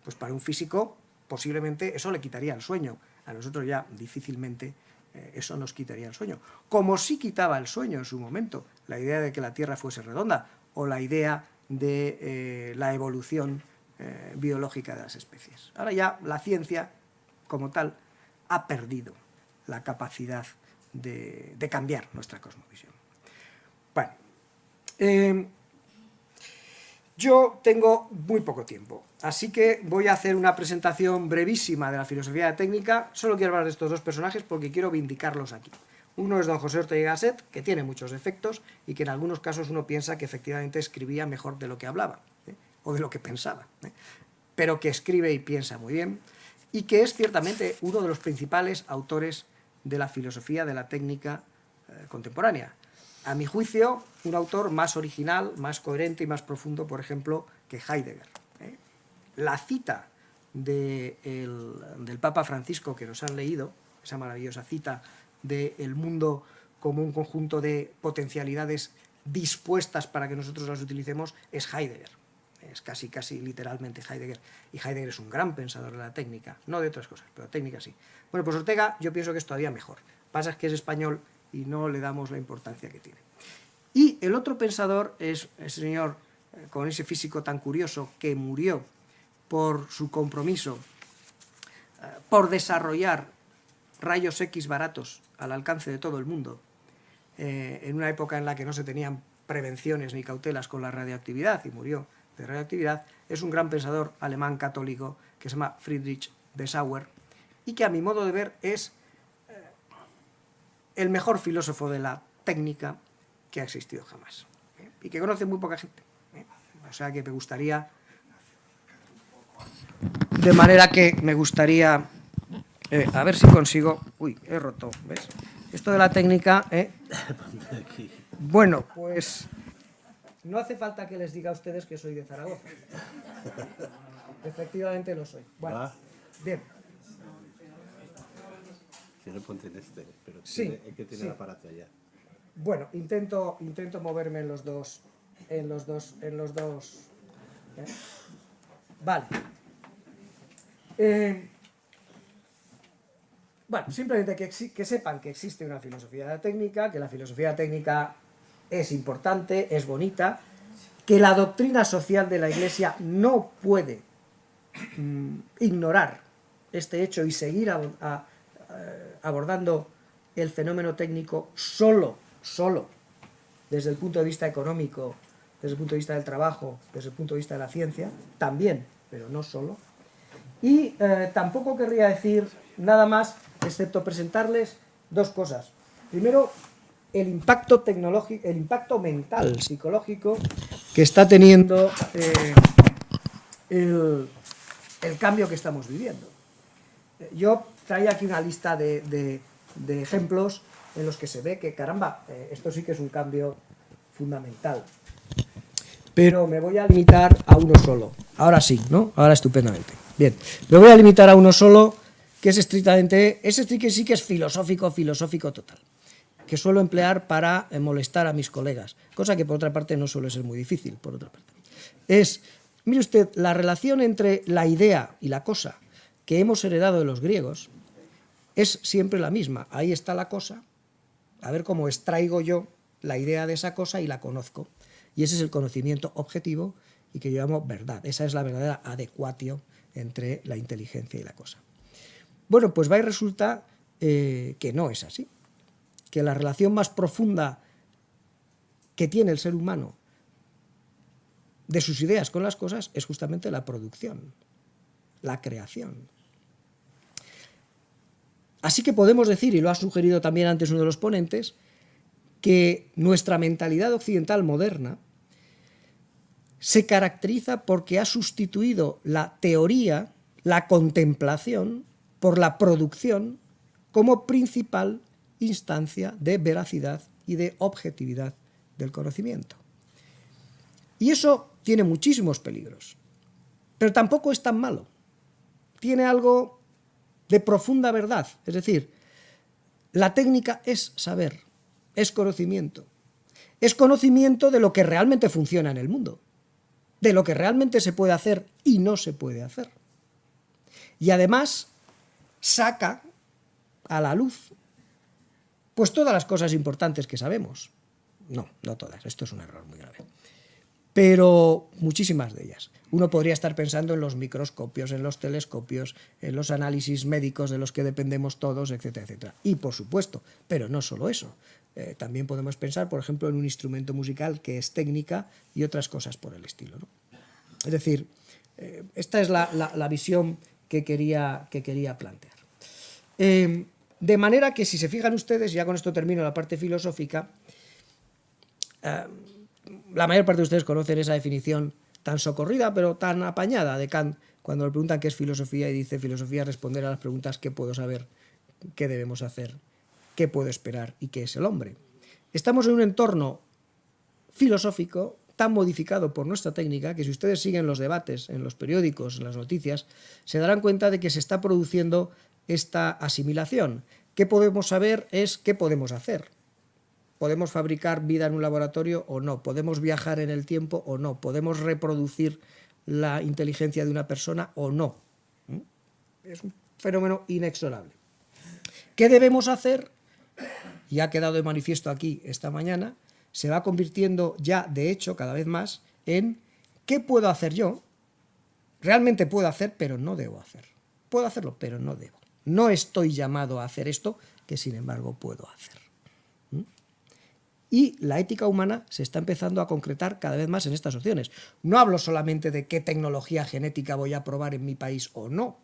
Pues para un físico posiblemente eso le quitaría el sueño. A nosotros ya difícilmente eso nos quitaría el sueño. Como sí quitaba el sueño en su momento la idea de que la Tierra fuese redonda o la idea de la evolución biológica de las especies. Ahora ya la ciencia, como tal, ha perdido la capacidad de cambiar nuestra cosmovisión. Bueno, yo tengo muy poco tiempo, así que voy a hacer una presentación brevísima de la filosofía de la técnica. Solo quiero hablar de estos dos personajes porque quiero vindicarlos aquí. Uno es don José Ortega y Gasset, que tiene muchos defectos y que en algunos casos uno piensa que efectivamente escribía mejor de lo que hablaba, o de lo que pensaba, pero que escribe y piensa muy bien, y que es ciertamente uno de los principales autores de la filosofía de la técnica contemporánea. A mi juicio, un autor más original, más coherente y más profundo, por ejemplo, que Heidegger. La cita del Papa Francisco que nos han leído, esa maravillosa cita de el mundo como un conjunto de potencialidades dispuestas para que nosotros las utilicemos, es Heidegger. Es casi literalmente Heidegger. Y Heidegger es un gran pensador de la técnica, no de otras cosas, pero técnica sí. Bueno, pues Ortega yo pienso que es todavía mejor. Pasa es que es español y no le damos la importancia que tiene. Y el otro pensador es ese señor con ese físico tan curioso que murió por su compromiso por desarrollar rayos X baratos al alcance de todo el mundo en una época en la que no se tenían prevenciones ni cautelas con la radioactividad y murió de radioactividad. Es un gran pensador alemán católico que se llama Friedrich Dessauer y que a mi modo de ver es el mejor filósofo de la técnica que ha existido jamás y que conoce muy poca gente. O sea que me gustaría, de manera que me gustaría A ver si consigo... Uy, he roto, ¿ves? Esto de la técnica, Bueno, pues no hace falta que les diga a ustedes que soy de Zaragoza. Efectivamente lo soy. Bueno, bien. Si no, ponte en este, pero Sí, hay que tener sí. el aparato allá. Bueno, intento moverme en los dos. ¿eh? Vale. Bueno, simplemente que sepan que existe una filosofía técnica, que la filosofía técnica es importante, es bonita, que la doctrina social de la Iglesia no puede ignorar este hecho y seguir abordando el fenómeno técnico solo desde el punto de vista económico, desde el punto de vista del trabajo, desde el punto de vista de la ciencia, también, pero no solo. Y tampoco querría decir nada más, excepto presentarles dos cosas. Primero, el impacto tecnológico, el impacto mental, psicológico, que está teniendo el cambio que estamos viviendo. Yo traía aquí una lista de ejemplos en los que se ve que, caramba, esto sí que es un cambio fundamental. Pero me voy a limitar a uno solo. Ahora sí, ¿no? Ahora estupendamente. Bien, me voy a limitar a uno solo, que es estrictamente, ese sí que es filosófico total, que suelo emplear para molestar a mis colegas, cosa que por otra parte no suele ser muy difícil, por otra parte. Mire usted, la relación entre la idea y la cosa que hemos heredado de los griegos es siempre la misma. Ahí está la cosa, a ver cómo extraigo yo la idea de esa cosa y la conozco. Y ese es el conocimiento objetivo y que yo llamo verdad. Esa es la verdadera adecuatio entre la inteligencia y la cosa. Bueno, pues va y resulta que no es así. Que la relación más profunda que tiene el ser humano de sus ideas con las cosas es justamente la producción, la creación. Así que podemos decir, y lo ha sugerido también antes uno de los ponentes, que nuestra mentalidad occidental moderna se caracteriza porque ha sustituido la teoría, la contemplación, por la producción como principal instancia de veracidad y de objetividad del conocimiento. Y eso tiene muchísimos peligros, pero tampoco es tan malo. Tiene algo de profunda verdad, es decir, la técnica es saber, es conocimiento de lo que realmente funciona en el mundo, de lo que realmente se puede hacer y no se puede hacer. Y además saca a la luz pues todas las cosas importantes que sabemos. No todas, esto es un error muy grave. Pero muchísimas de ellas. Uno podría estar pensando en los microscopios, en los telescopios, en los análisis médicos de los que dependemos todos, etcétera, etcétera. Y por supuesto, pero no solo eso. También podemos pensar, por ejemplo, en un instrumento musical que es técnica y otras cosas por el estilo, ¿no? Es decir, esta es la visión que quería plantear. De manera que, si se fijan ustedes, ya con esto termino la parte filosófica, la mayor parte de ustedes conocen esa definición tan socorrida, pero tan apañada de Kant, cuando le preguntan qué es filosofía y dice: filosofía es responder a las preguntas ¿qué puedo saber?, ¿qué debemos hacer?, ¿qué puedo esperar? ¿Y qué es el hombre? Estamos en un entorno filosófico tan modificado por nuestra técnica que, si ustedes siguen los debates en los periódicos, en las noticias, se darán cuenta de que se está produciendo esta asimilación. ¿Qué podemos saber? Es qué podemos hacer. ¿Podemos fabricar vida en un laboratorio o no? ¿Podemos viajar en el tiempo o no? ¿Podemos reproducir la inteligencia de una persona o no? Es un fenómeno inexorable. ¿Qué debemos hacer? Y ha quedado de manifiesto aquí esta mañana, se va convirtiendo ya, de hecho, cada vez más, en ¿qué puedo hacer yo? Realmente puedo hacer, pero no debo hacer. Puedo hacerlo, pero no debo. No estoy llamado a hacer esto que, sin embargo, puedo hacer. Y la ética humana se está empezando a concretar cada vez más en estas opciones. No hablo solamente de qué tecnología genética voy a probar en mi país o no.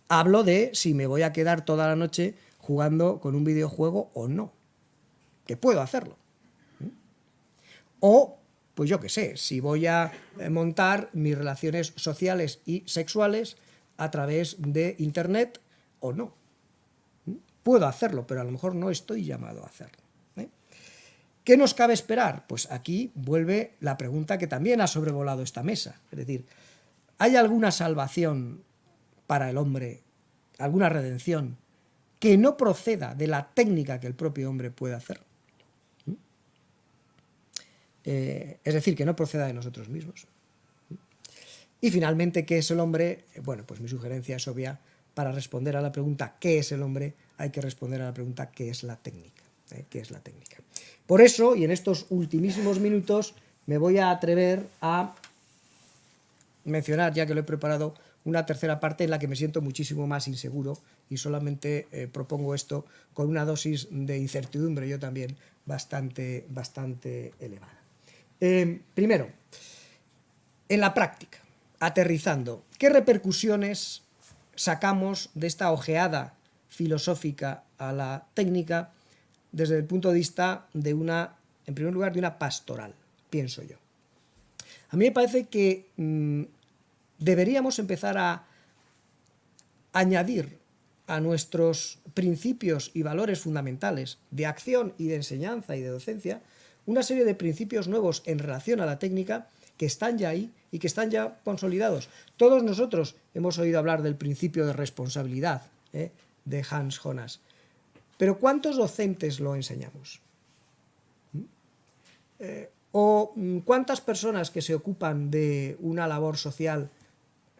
Hablo de si me voy a quedar toda la noche jugando con un videojuego o no. Que puedo hacerlo. O, pues yo qué sé, si voy a montar mis relaciones sociales y sexuales a través de Internet o no. Puedo hacerlo, pero a lo mejor no estoy llamado a hacerlo. ¿Qué nos cabe esperar? Pues aquí vuelve la pregunta que también ha sobrevolado esta mesa. Es decir, ¿hay alguna salvación para el hombre, alguna redención, que no proceda de la técnica que el propio hombre puede hacer? Es decir, que no proceda de nosotros mismos. Y finalmente, ¿qué es el hombre? Bueno, pues mi sugerencia es obvia. Para responder a la pregunta ¿qué es el hombre? Hay que responder a la pregunta ¿qué es la técnica? ¿Qué es la técnica? Por eso, y en estos ultimísimos minutos, me voy a atrever a mencionar, ya que lo he preparado, una tercera parte en la que me siento muchísimo más inseguro y solamente propongo esto con una dosis de incertidumbre yo también bastante elevada. Primero, en la práctica, aterrizando, ¿qué repercusiones sacamos de esta ojeada filosófica a la técnica desde el punto de vista de en primer lugar, de una pastoral, pienso yo? A mí me parece que deberíamos empezar a añadir a nuestros principios y valores fundamentales de acción y de enseñanza y de docencia una serie de principios nuevos en relación a la técnica que están ya ahí y que están ya consolidados. Todos nosotros hemos oído hablar del principio de responsabilidad de Hans Jonas, pero ¿cuántos docentes lo enseñamos? ¿O cuántas personas que se ocupan de una labor social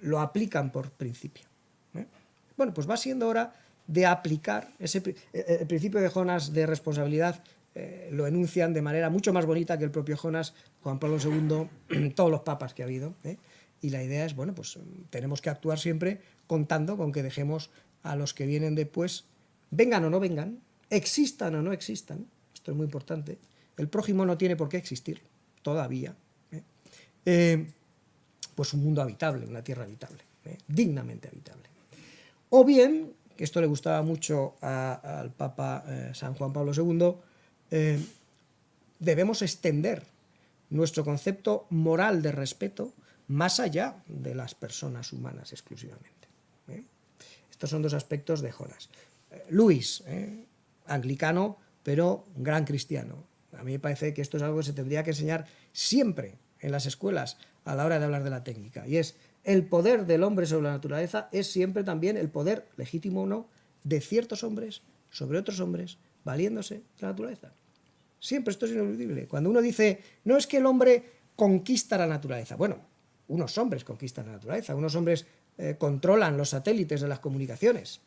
lo aplican por principio? Bueno, pues va siendo hora de aplicar el principio de Jonas de responsabilidad. Lo enuncian de manera mucho más bonita que el propio Jonas, Juan Pablo II, todos los papas que ha habido. Y la idea es, bueno, pues tenemos que actuar siempre contando con que dejemos a los que vienen después, vengan o no vengan, existan o no existan, esto es muy importante, el prójimo no tiene por qué existir, todavía, pues un mundo habitable, una tierra habitable, dignamente habitable. O bien, que esto le gustaba mucho al Papa San Juan Pablo II, debemos extender nuestro concepto moral de respeto más allá de las personas humanas exclusivamente. Estos son dos aspectos de Jonas. Luis, anglicano, pero gran cristiano. A mí me parece que esto es algo que se tendría que enseñar siempre en las escuelas a la hora de hablar de la técnica, y es el poder del hombre sobre la naturaleza es siempre también el poder, legítimo o no, de ciertos hombres sobre otros hombres, valiéndose de la naturaleza. Siempre esto es ineludible. Cuando uno dice, no es que el hombre conquista la naturaleza, bueno, unos hombres conquistan la naturaleza, unos hombres controlan los satélites de las comunicaciones,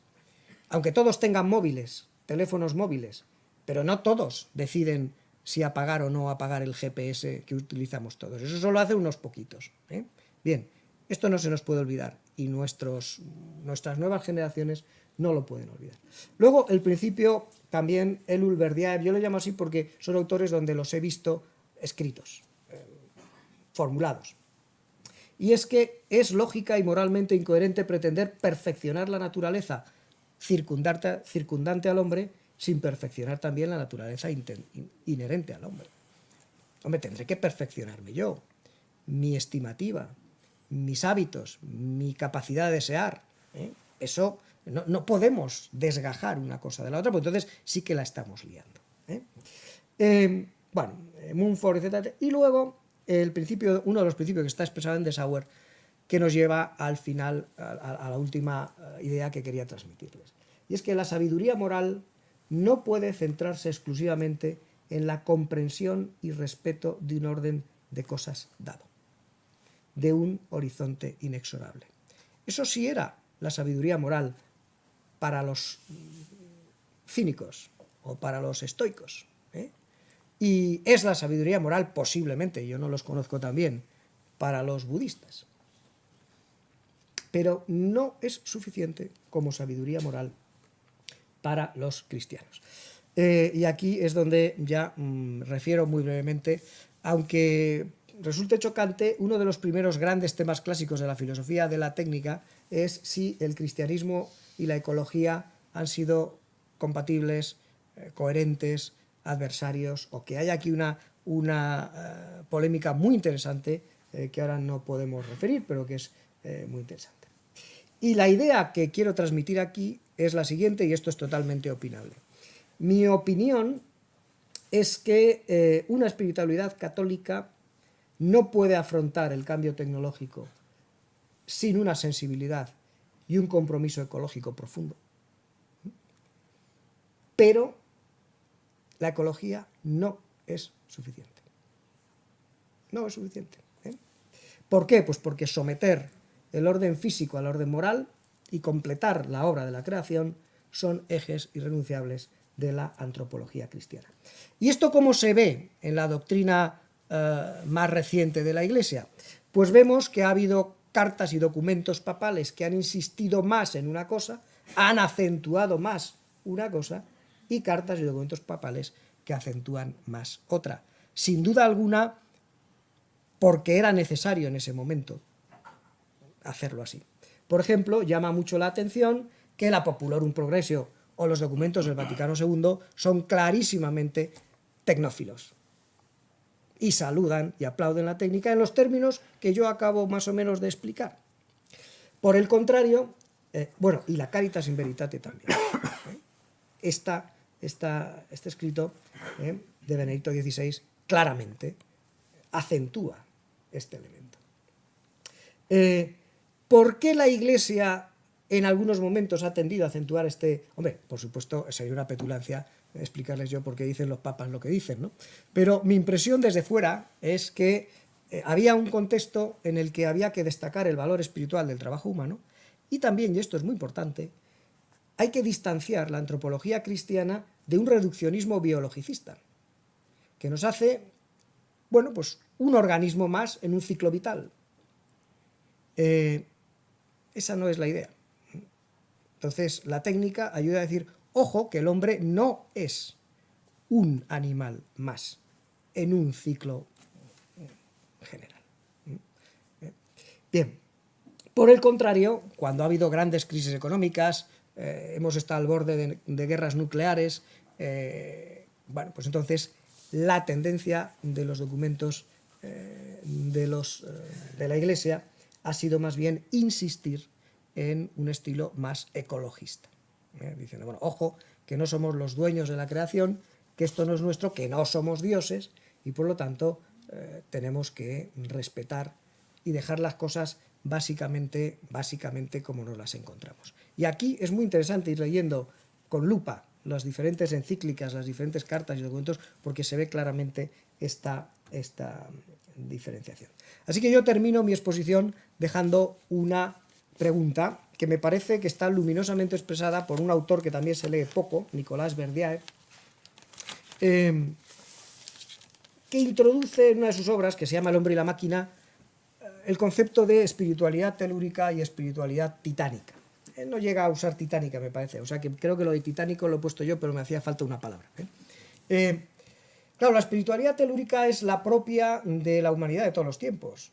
aunque todos tengan móviles, teléfonos móviles, pero no todos deciden si apagar o no apagar el GPS que utilizamos todos. Eso solo hacen unos poquitos. Bien, esto no se nos puede olvidar y nuestras nuevas generaciones no lo pueden olvidar. Luego, el principio también, Ellul Berdyaev, yo lo llamo así porque son autores donde los he visto escritos, formulados. Y es que es lógica y moralmente incoherente pretender perfeccionar la naturaleza circundante al hombre sin perfeccionar también la naturaleza inherente al hombre. Hombre, tendré que perfeccionarme yo, mi estimativa, mis hábitos, mi capacidad de desear. Eso no podemos desgajar una cosa de la otra, porque entonces sí que la estamos liando. Bueno, Mumford, etc. Y luego uno de los principios que está expresado en Dessauer, que nos lleva al final, a la última idea que quería transmitirles. Y es que la sabiduría moral no puede centrarse exclusivamente en la comprensión y respeto de un orden de cosas dado, de un horizonte inexorable. Eso sí era la sabiduría moral para los cínicos o para los estoicos. Y es la sabiduría moral, posiblemente, yo no los conozco tan bien, para los budistas. Pero no es suficiente como sabiduría moral para los cristianos. Y aquí es donde ya refiero muy brevemente, aunque resulte chocante, uno de los primeros grandes temas clásicos de la filosofía de la técnica es si el cristianismo y la ecología han sido compatibles, coherentes, adversarios, o que hay aquí una polémica muy interesante que ahora no podemos referir, pero que es muy interesante. Y la idea que quiero transmitir aquí es la siguiente, y esto es totalmente opinable. Mi opinión es que una espiritualidad católica no puede afrontar el cambio tecnológico sin una sensibilidad y un compromiso ecológico profundo. Pero la ecología no es suficiente. No es suficiente. ¿Por qué? Pues porque someter el orden físico al orden moral y completar la obra de la creación son ejes irrenunciables de la antropología cristiana. ¿Y esto cómo se ve en la doctrina más reciente de la Iglesia? Pues vemos que ha habido cartas y documentos papales que han insistido más en una cosa, han acentuado más una cosa, y cartas y documentos papales que acentúan más otra. Sin duda alguna, porque era necesario en ese momento hacerlo así. Por ejemplo, llama mucho la atención que la Populorum Progressio o los documentos del Vaticano II son clarísimamente tecnófilos y saludan y aplauden la técnica en los términos que yo acabo más o menos de explicar. Por el contrario, y la Caritas in Veritate también. Este escrito de Benedicto XVI claramente acentúa este elemento. ¿Por qué la Iglesia en algunos momentos ha tendido a acentuar este? Hombre, por supuesto, sería una petulancia explicarles yo por qué dicen los papas lo que dicen, ¿no? Pero mi impresión desde fuera es que había un contexto en el que había que destacar el valor espiritual del trabajo humano, y también, y esto es muy importante, hay que distanciar la antropología cristiana de un reduccionismo biologicista, que nos hace, pues un organismo más en un ciclo vital. Esa no es la idea. Entonces, la técnica ayuda a decir, ojo, que el hombre no es un animal más en un ciclo general. Bien, por el contrario, cuando ha habido grandes crisis económicas, hemos estado al borde de guerras nucleares, pues entonces la tendencia de los documentos de la Iglesia ha sido más bien insistir en un estilo más ecologista, diciendo, ojo, que no somos los dueños de la creación, que esto no es nuestro, que no somos dioses, y por lo tanto tenemos que respetar y dejar las cosas básicamente como nos las encontramos. Y aquí es muy interesante ir leyendo con lupa las diferentes encíclicas, las diferentes cartas y documentos, porque se ve claramente esta diferenciación. Así que yo termino mi exposición dejando una pregunta que me parece que está luminosamente expresada por un autor que también se lee poco, Nicolas Verdier, que introduce en una de sus obras, que se llama El hombre y la máquina, el concepto de espiritualidad telúrica y espiritualidad titánica. Él no llega a usar titánica, me parece, o sea que creo que lo de titánico lo he puesto yo, pero me hacía falta una palabra. Claro, la espiritualidad telúrica es la propia de la humanidad de todos los tiempos.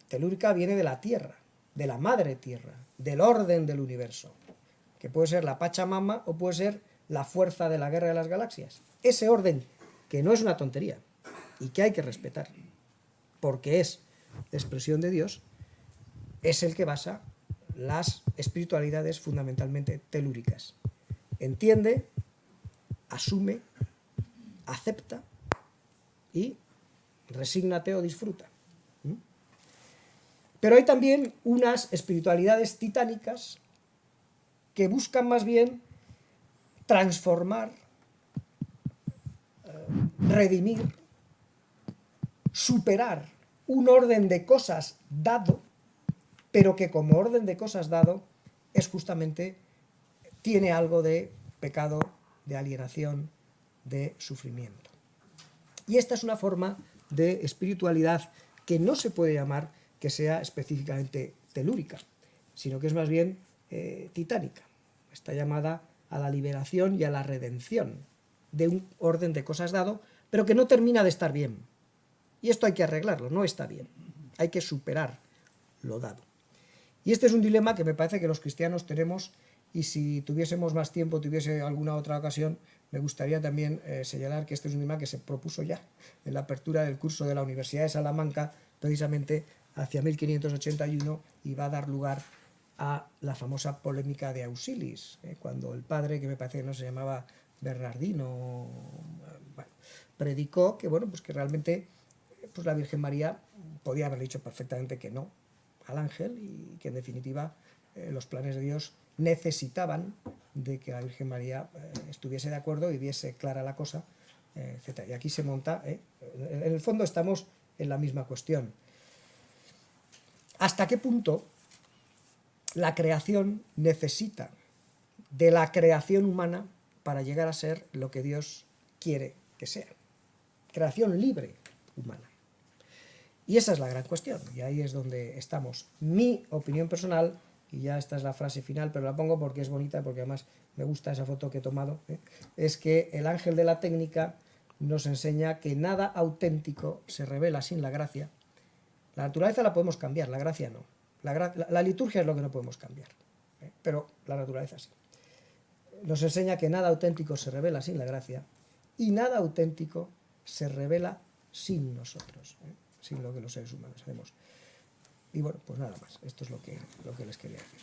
Telúrica viene de la Tierra, de la madre Tierra, del orden del universo, que puede ser la Pachamama o puede ser la fuerza de la guerra de las galaxias. Ese orden, que no es una tontería y que hay que respetar, porque es expresión de Dios, es el que basa las espiritualidades fundamentalmente telúricas. Entiende, asume, acepta y resígnate o disfruta. Pero hay también unas espiritualidades titánicas que buscan más bien transformar, redimir, superar un orden de cosas dado, pero que como orden de cosas dado es justamente, tiene algo de pecado, de alienación, de sufrimiento. Y esta es una forma de espiritualidad que no se puede llamar que sea específicamente telúrica, sino que es más bien titánica. Está llamada a la liberación y a la redención de un orden de cosas dado, pero que no termina de estar bien. Y esto hay que arreglarlo, no está bien. Hay que superar lo dado. Y este es un dilema que me parece que los cristianos tenemos, y si tuviésemos más tiempo, tuviese alguna otra ocasión, me gustaría también señalar que este es un dilema que se propuso ya en la apertura del curso de la Universidad de Salamanca, precisamente hacia 1581, y va a dar lugar a la famosa polémica de Ausilis, cuando el padre, que me parece que no se llamaba Bernardino, bueno, predicó que, bueno, pues que realmente pues la Virgen María podía haber dicho perfectamente que no al ángel y que en definitiva los planes de Dios necesitaban de que la Virgen María estuviese de acuerdo y viese clara la cosa, etc. Y aquí se monta, en el fondo estamos en la misma cuestión. ¿Hasta qué punto la creación necesita de la creación humana para llegar a ser lo que Dios quiere que sea? Creación libre humana. Y esa es la gran cuestión, y ahí es donde estamos. Mi opinión personal, y ya esta es la frase final, pero la pongo porque es bonita, porque además me gusta esa foto que he tomado, es que el ángel de la técnica nos enseña que nada auténtico se revela sin la gracia. La naturaleza la podemos cambiar, la gracia no. La liturgia es lo que no podemos cambiar, pero la naturaleza sí. Nos enseña que nada auténtico se revela sin la gracia y nada auténtico se revela sin nosotros, sin lo que los seres humanos hacemos. Y bueno, pues nada más, esto es lo que les quería decir.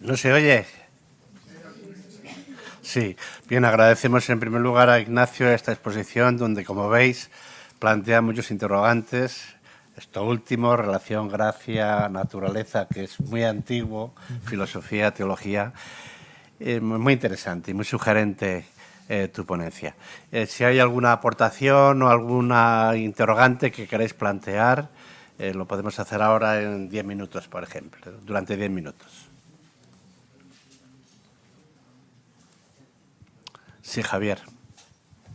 ¿No se oye? Sí, bien, agradecemos en primer lugar a Ignacio esta exposición donde, como veis, plantea muchos interrogantes. Esto último, relación gracia-naturaleza, que es muy antiguo, filosofía, teología, muy interesante y muy sugerente tu ponencia. Si hay alguna aportación o alguna interrogante que queréis plantear, lo podemos hacer ahora en 10 minutos, por ejemplo, durante 10 minutos. Sí, Javier.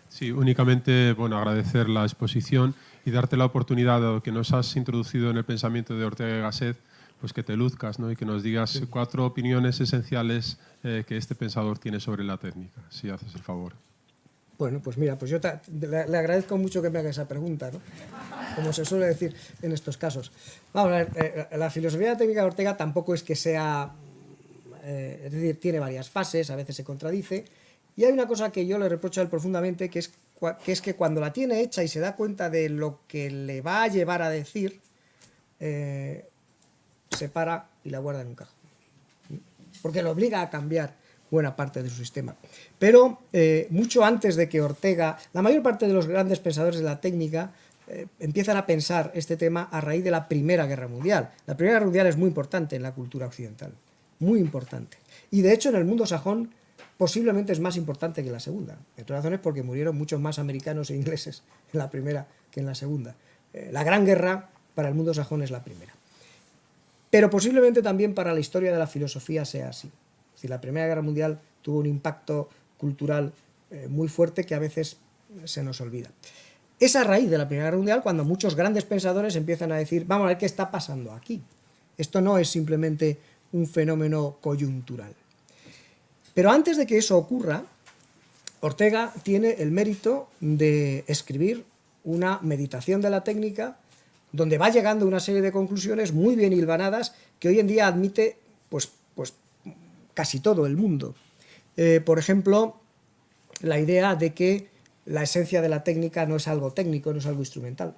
Sí, únicamente, bueno, agradecer la exposición y darte la oportunidad, dado que nos has introducido en el pensamiento de Ortega y Gasset, pues que te luzcas, ¿no? Y que nos digas 4 opiniones esenciales que este pensador tiene sobre la técnica, si haces el favor. Bueno, pues mira, pues yo le agradezco mucho que me haga esa pregunta, ¿no? Como se suele decir en estos casos. Vamos a ver, la filosofía de la técnica de Ortega tampoco es que sea... es decir, tiene varias fases, a veces se contradice, y hay una cosa que yo le reprocho a él profundamente, que es que cuando la tiene hecha y se da cuenta de lo que le va a llevar a decir, se para y la guarda en un cajón. Porque lo obliga a cambiar buena parte de su sistema. Pero mucho antes de que Ortega, la mayor parte de los grandes pensadores de la técnica empiezan a pensar este tema a raíz de la Primera Guerra Mundial. La Primera Guerra Mundial es muy importante en la cultura occidental, muy importante. Y de hecho en el mundo sajón posiblemente es más importante que la segunda. De todas razones porque murieron muchos más americanos e ingleses en la primera que en la segunda. La gran guerra para el mundo sajón es la primera. Pero posiblemente también para la historia de la filosofía sea así. Es decir, la Primera Guerra Mundial tuvo un impacto cultural muy fuerte que a veces se nos olvida. Es a raíz de la Primera Guerra Mundial cuando muchos grandes pensadores empiezan a decir, vamos a ver qué está pasando aquí. Esto no es simplemente un fenómeno coyuntural. Pero antes de que eso ocurra, Ortega tiene el mérito de escribir una meditación de la técnica donde va llegando a una serie de conclusiones muy bien hilvanadas que hoy en día admite pues casi todo el mundo. Por ejemplo, la idea de que la esencia de la técnica no es algo técnico, no es algo instrumental,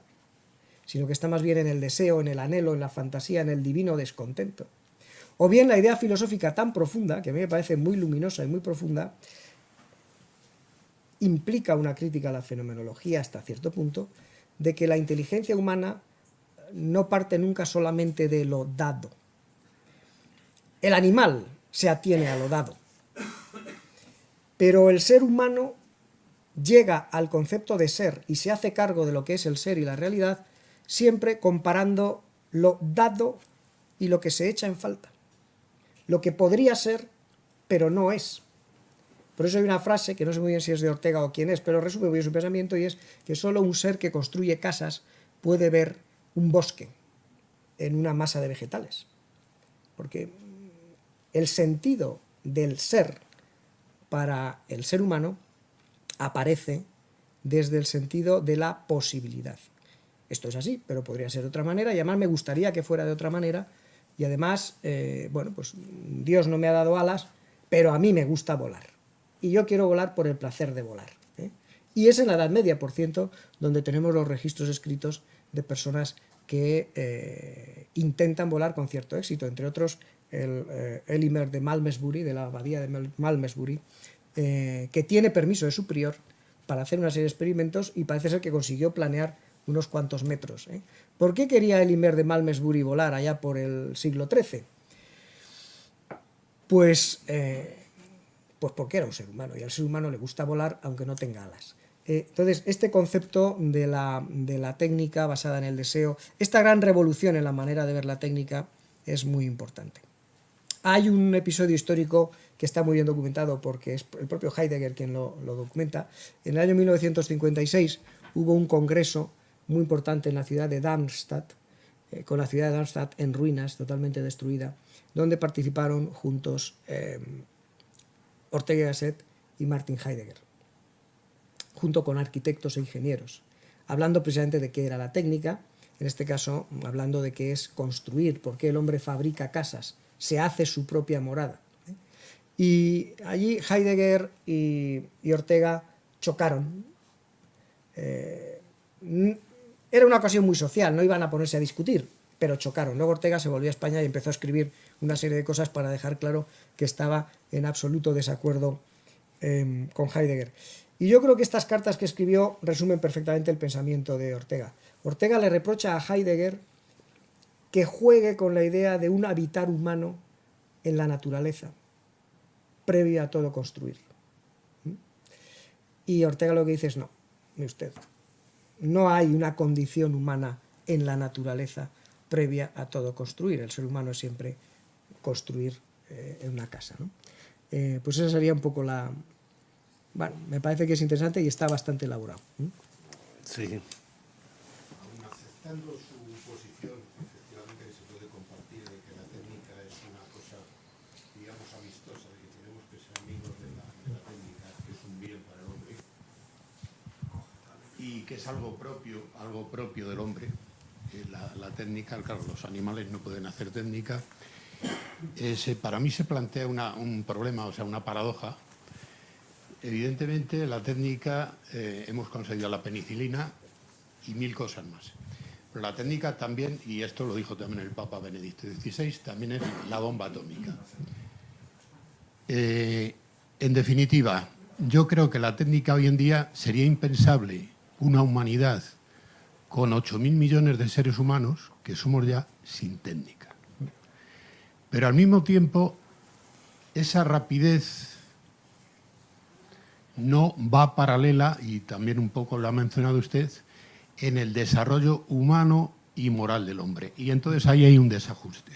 sino que está más bien en el deseo, en el anhelo, en la fantasía, en el divino descontento. O bien la idea filosófica tan profunda, que a mí me parece muy luminosa y muy profunda, implica una crítica a la fenomenología hasta cierto punto, de que la inteligencia humana no parte nunca solamente de lo dado. El animal se atiene a lo dado, pero el ser humano llega al concepto de ser y se hace cargo de lo que es el ser y la realidad, siempre comparando lo dado y lo que se echa en falta. Lo que podría ser, pero no es. Por eso hay una frase, que no sé muy bien si es de Ortega o quién es, pero resume muy bien su pensamiento, y es que solo un ser que construye casas puede ver un bosque en una masa de vegetales. Porque el sentido del ser para el ser humano aparece desde el sentido de la posibilidad. Esto es así, pero podría ser de otra manera, y además me gustaría que fuera de otra manera, y además, bueno, pues Dios no me ha dado alas, pero a mí me gusta volar. Y yo quiero volar por el placer de volar. Y es en la Edad Media, por cierto, donde tenemos los registros escritos de personas que intentan volar con cierto éxito, entre otros el Elimir de Malmesbury, de la abadía de Malmesbury, que tiene permiso de su prior para hacer una serie de experimentos y parece ser que consiguió planear unos cuantos metros. ¿Por qué quería Elimir de Malmesbury volar allá por el siglo XIII? Pues porque era un ser humano y al ser humano le gusta volar aunque no tenga alas. Entonces, este concepto de la técnica basada en el deseo, esta gran revolución en la manera de ver la técnica es muy importante. Hay un episodio histórico que está muy bien documentado porque es el propio Heidegger quien lo documenta. En el año 1956 hubo un congreso muy importante en la ciudad de Darmstadt, con la ciudad de Darmstadt en ruinas, totalmente destruida, donde participaron juntos Ortega y Gasset y Martin Heidegger, junto con arquitectos e ingenieros, hablando precisamente de qué era la técnica, en este caso hablando de qué es construir, por qué el hombre fabrica casas, se hace su propia morada. Y allí Heidegger y Ortega chocaron. Era una ocasión muy social, no iban a ponerse a discutir, pero chocaron. Luego Ortega se volvió a España y empezó a escribir una serie de cosas para dejar claro que estaba en absoluto desacuerdo con Heidegger. Y yo creo que estas cartas que escribió resumen perfectamente el pensamiento de Ortega. Ortega le reprocha a Heidegger que juegue con la idea de un habitar humano en la naturaleza, previa a todo construir. Y Ortega lo que dice es no, ni usted. No hay una condición humana en la naturaleza previa a todo construir. El ser humano es siempre construir en una casa, ¿no? Pues esa sería un poco la... Bueno, me parece que es interesante y está bastante elaborado. Sí. Aun aceptando su posición, efectivamente que se puede compartir de que la técnica es una cosa, digamos, amistosa, de que tenemos que ser amigos de la técnica, que es un bien para el hombre, y que es algo propio del hombre. La técnica, claro, los animales no pueden hacer técnica. Para mí se plantea un problema, o sea, una paradoja. Evidentemente, la técnica, hemos conseguido la penicilina y 1000 cosas más. Pero la técnica también, y esto lo dijo también el Papa Benedicto XVI, también es la bomba atómica. En definitiva, yo creo que la técnica hoy en día sería impensable una humanidad con 8.000 millones de seres humanos, que somos ya, sin técnica. Pero al mismo tiempo, esa rapidez no va paralela, y también un poco lo ha mencionado usted, en el desarrollo humano y moral del hombre. Y entonces ahí hay un desajuste.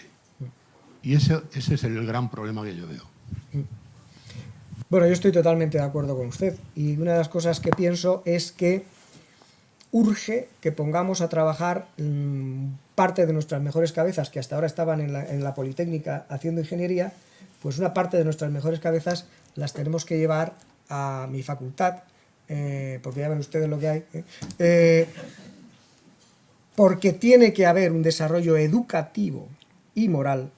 Y ese es el gran problema que yo veo. Bueno, yo estoy totalmente de acuerdo con usted. Y una de las cosas que pienso es que urge que pongamos a trabajar parte de nuestras mejores cabezas, que hasta ahora estaban en la Politécnica haciendo ingeniería, pues una parte de nuestras mejores cabezas las tenemos que llevar a mi facultad, porque ya ven ustedes lo que hay, porque tiene que haber un desarrollo educativo y moral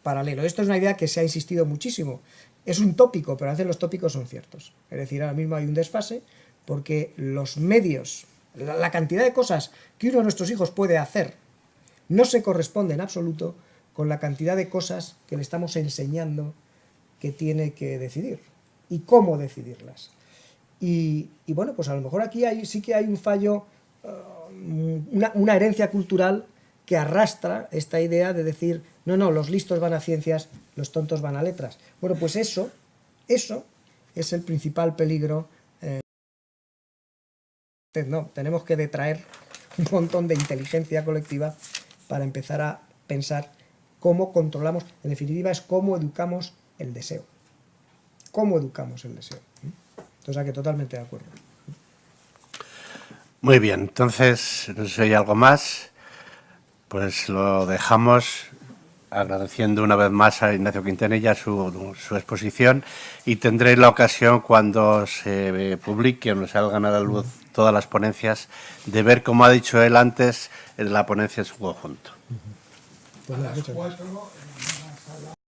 paralelo. Esto es una idea que se ha insistido muchísimo. Es un tópico, pero a veces los tópicos son ciertos. Es decir, ahora mismo hay un desfase porque los medios, la cantidad de cosas que uno de nuestros hijos puede hacer no se corresponde en absoluto con la cantidad de cosas que le estamos enseñando que tiene que decidir y cómo decidirlas. Y bueno, pues a lo mejor aquí sí que hay un fallo, una herencia cultural que arrastra esta idea de decir, no, los listos van a ciencias, los tontos van a letras. Bueno, pues eso es el principal peligro. No, tenemos que detraer un montón de inteligencia colectiva para empezar a pensar cómo controlamos, en definitiva es cómo educamos el deseo. ¿Cómo educamos el deseo? Entonces, aquí totalmente de acuerdo. Muy bien, entonces, no sé si hay algo más, pues lo dejamos agradeciendo una vez más a Ignacio Quintanilla su exposición y tendré la ocasión cuando se publique o nos salgan a la luz todas las ponencias de ver, como ha dicho él antes, la ponencia en su conjunto. Pues nada, muchas gracias.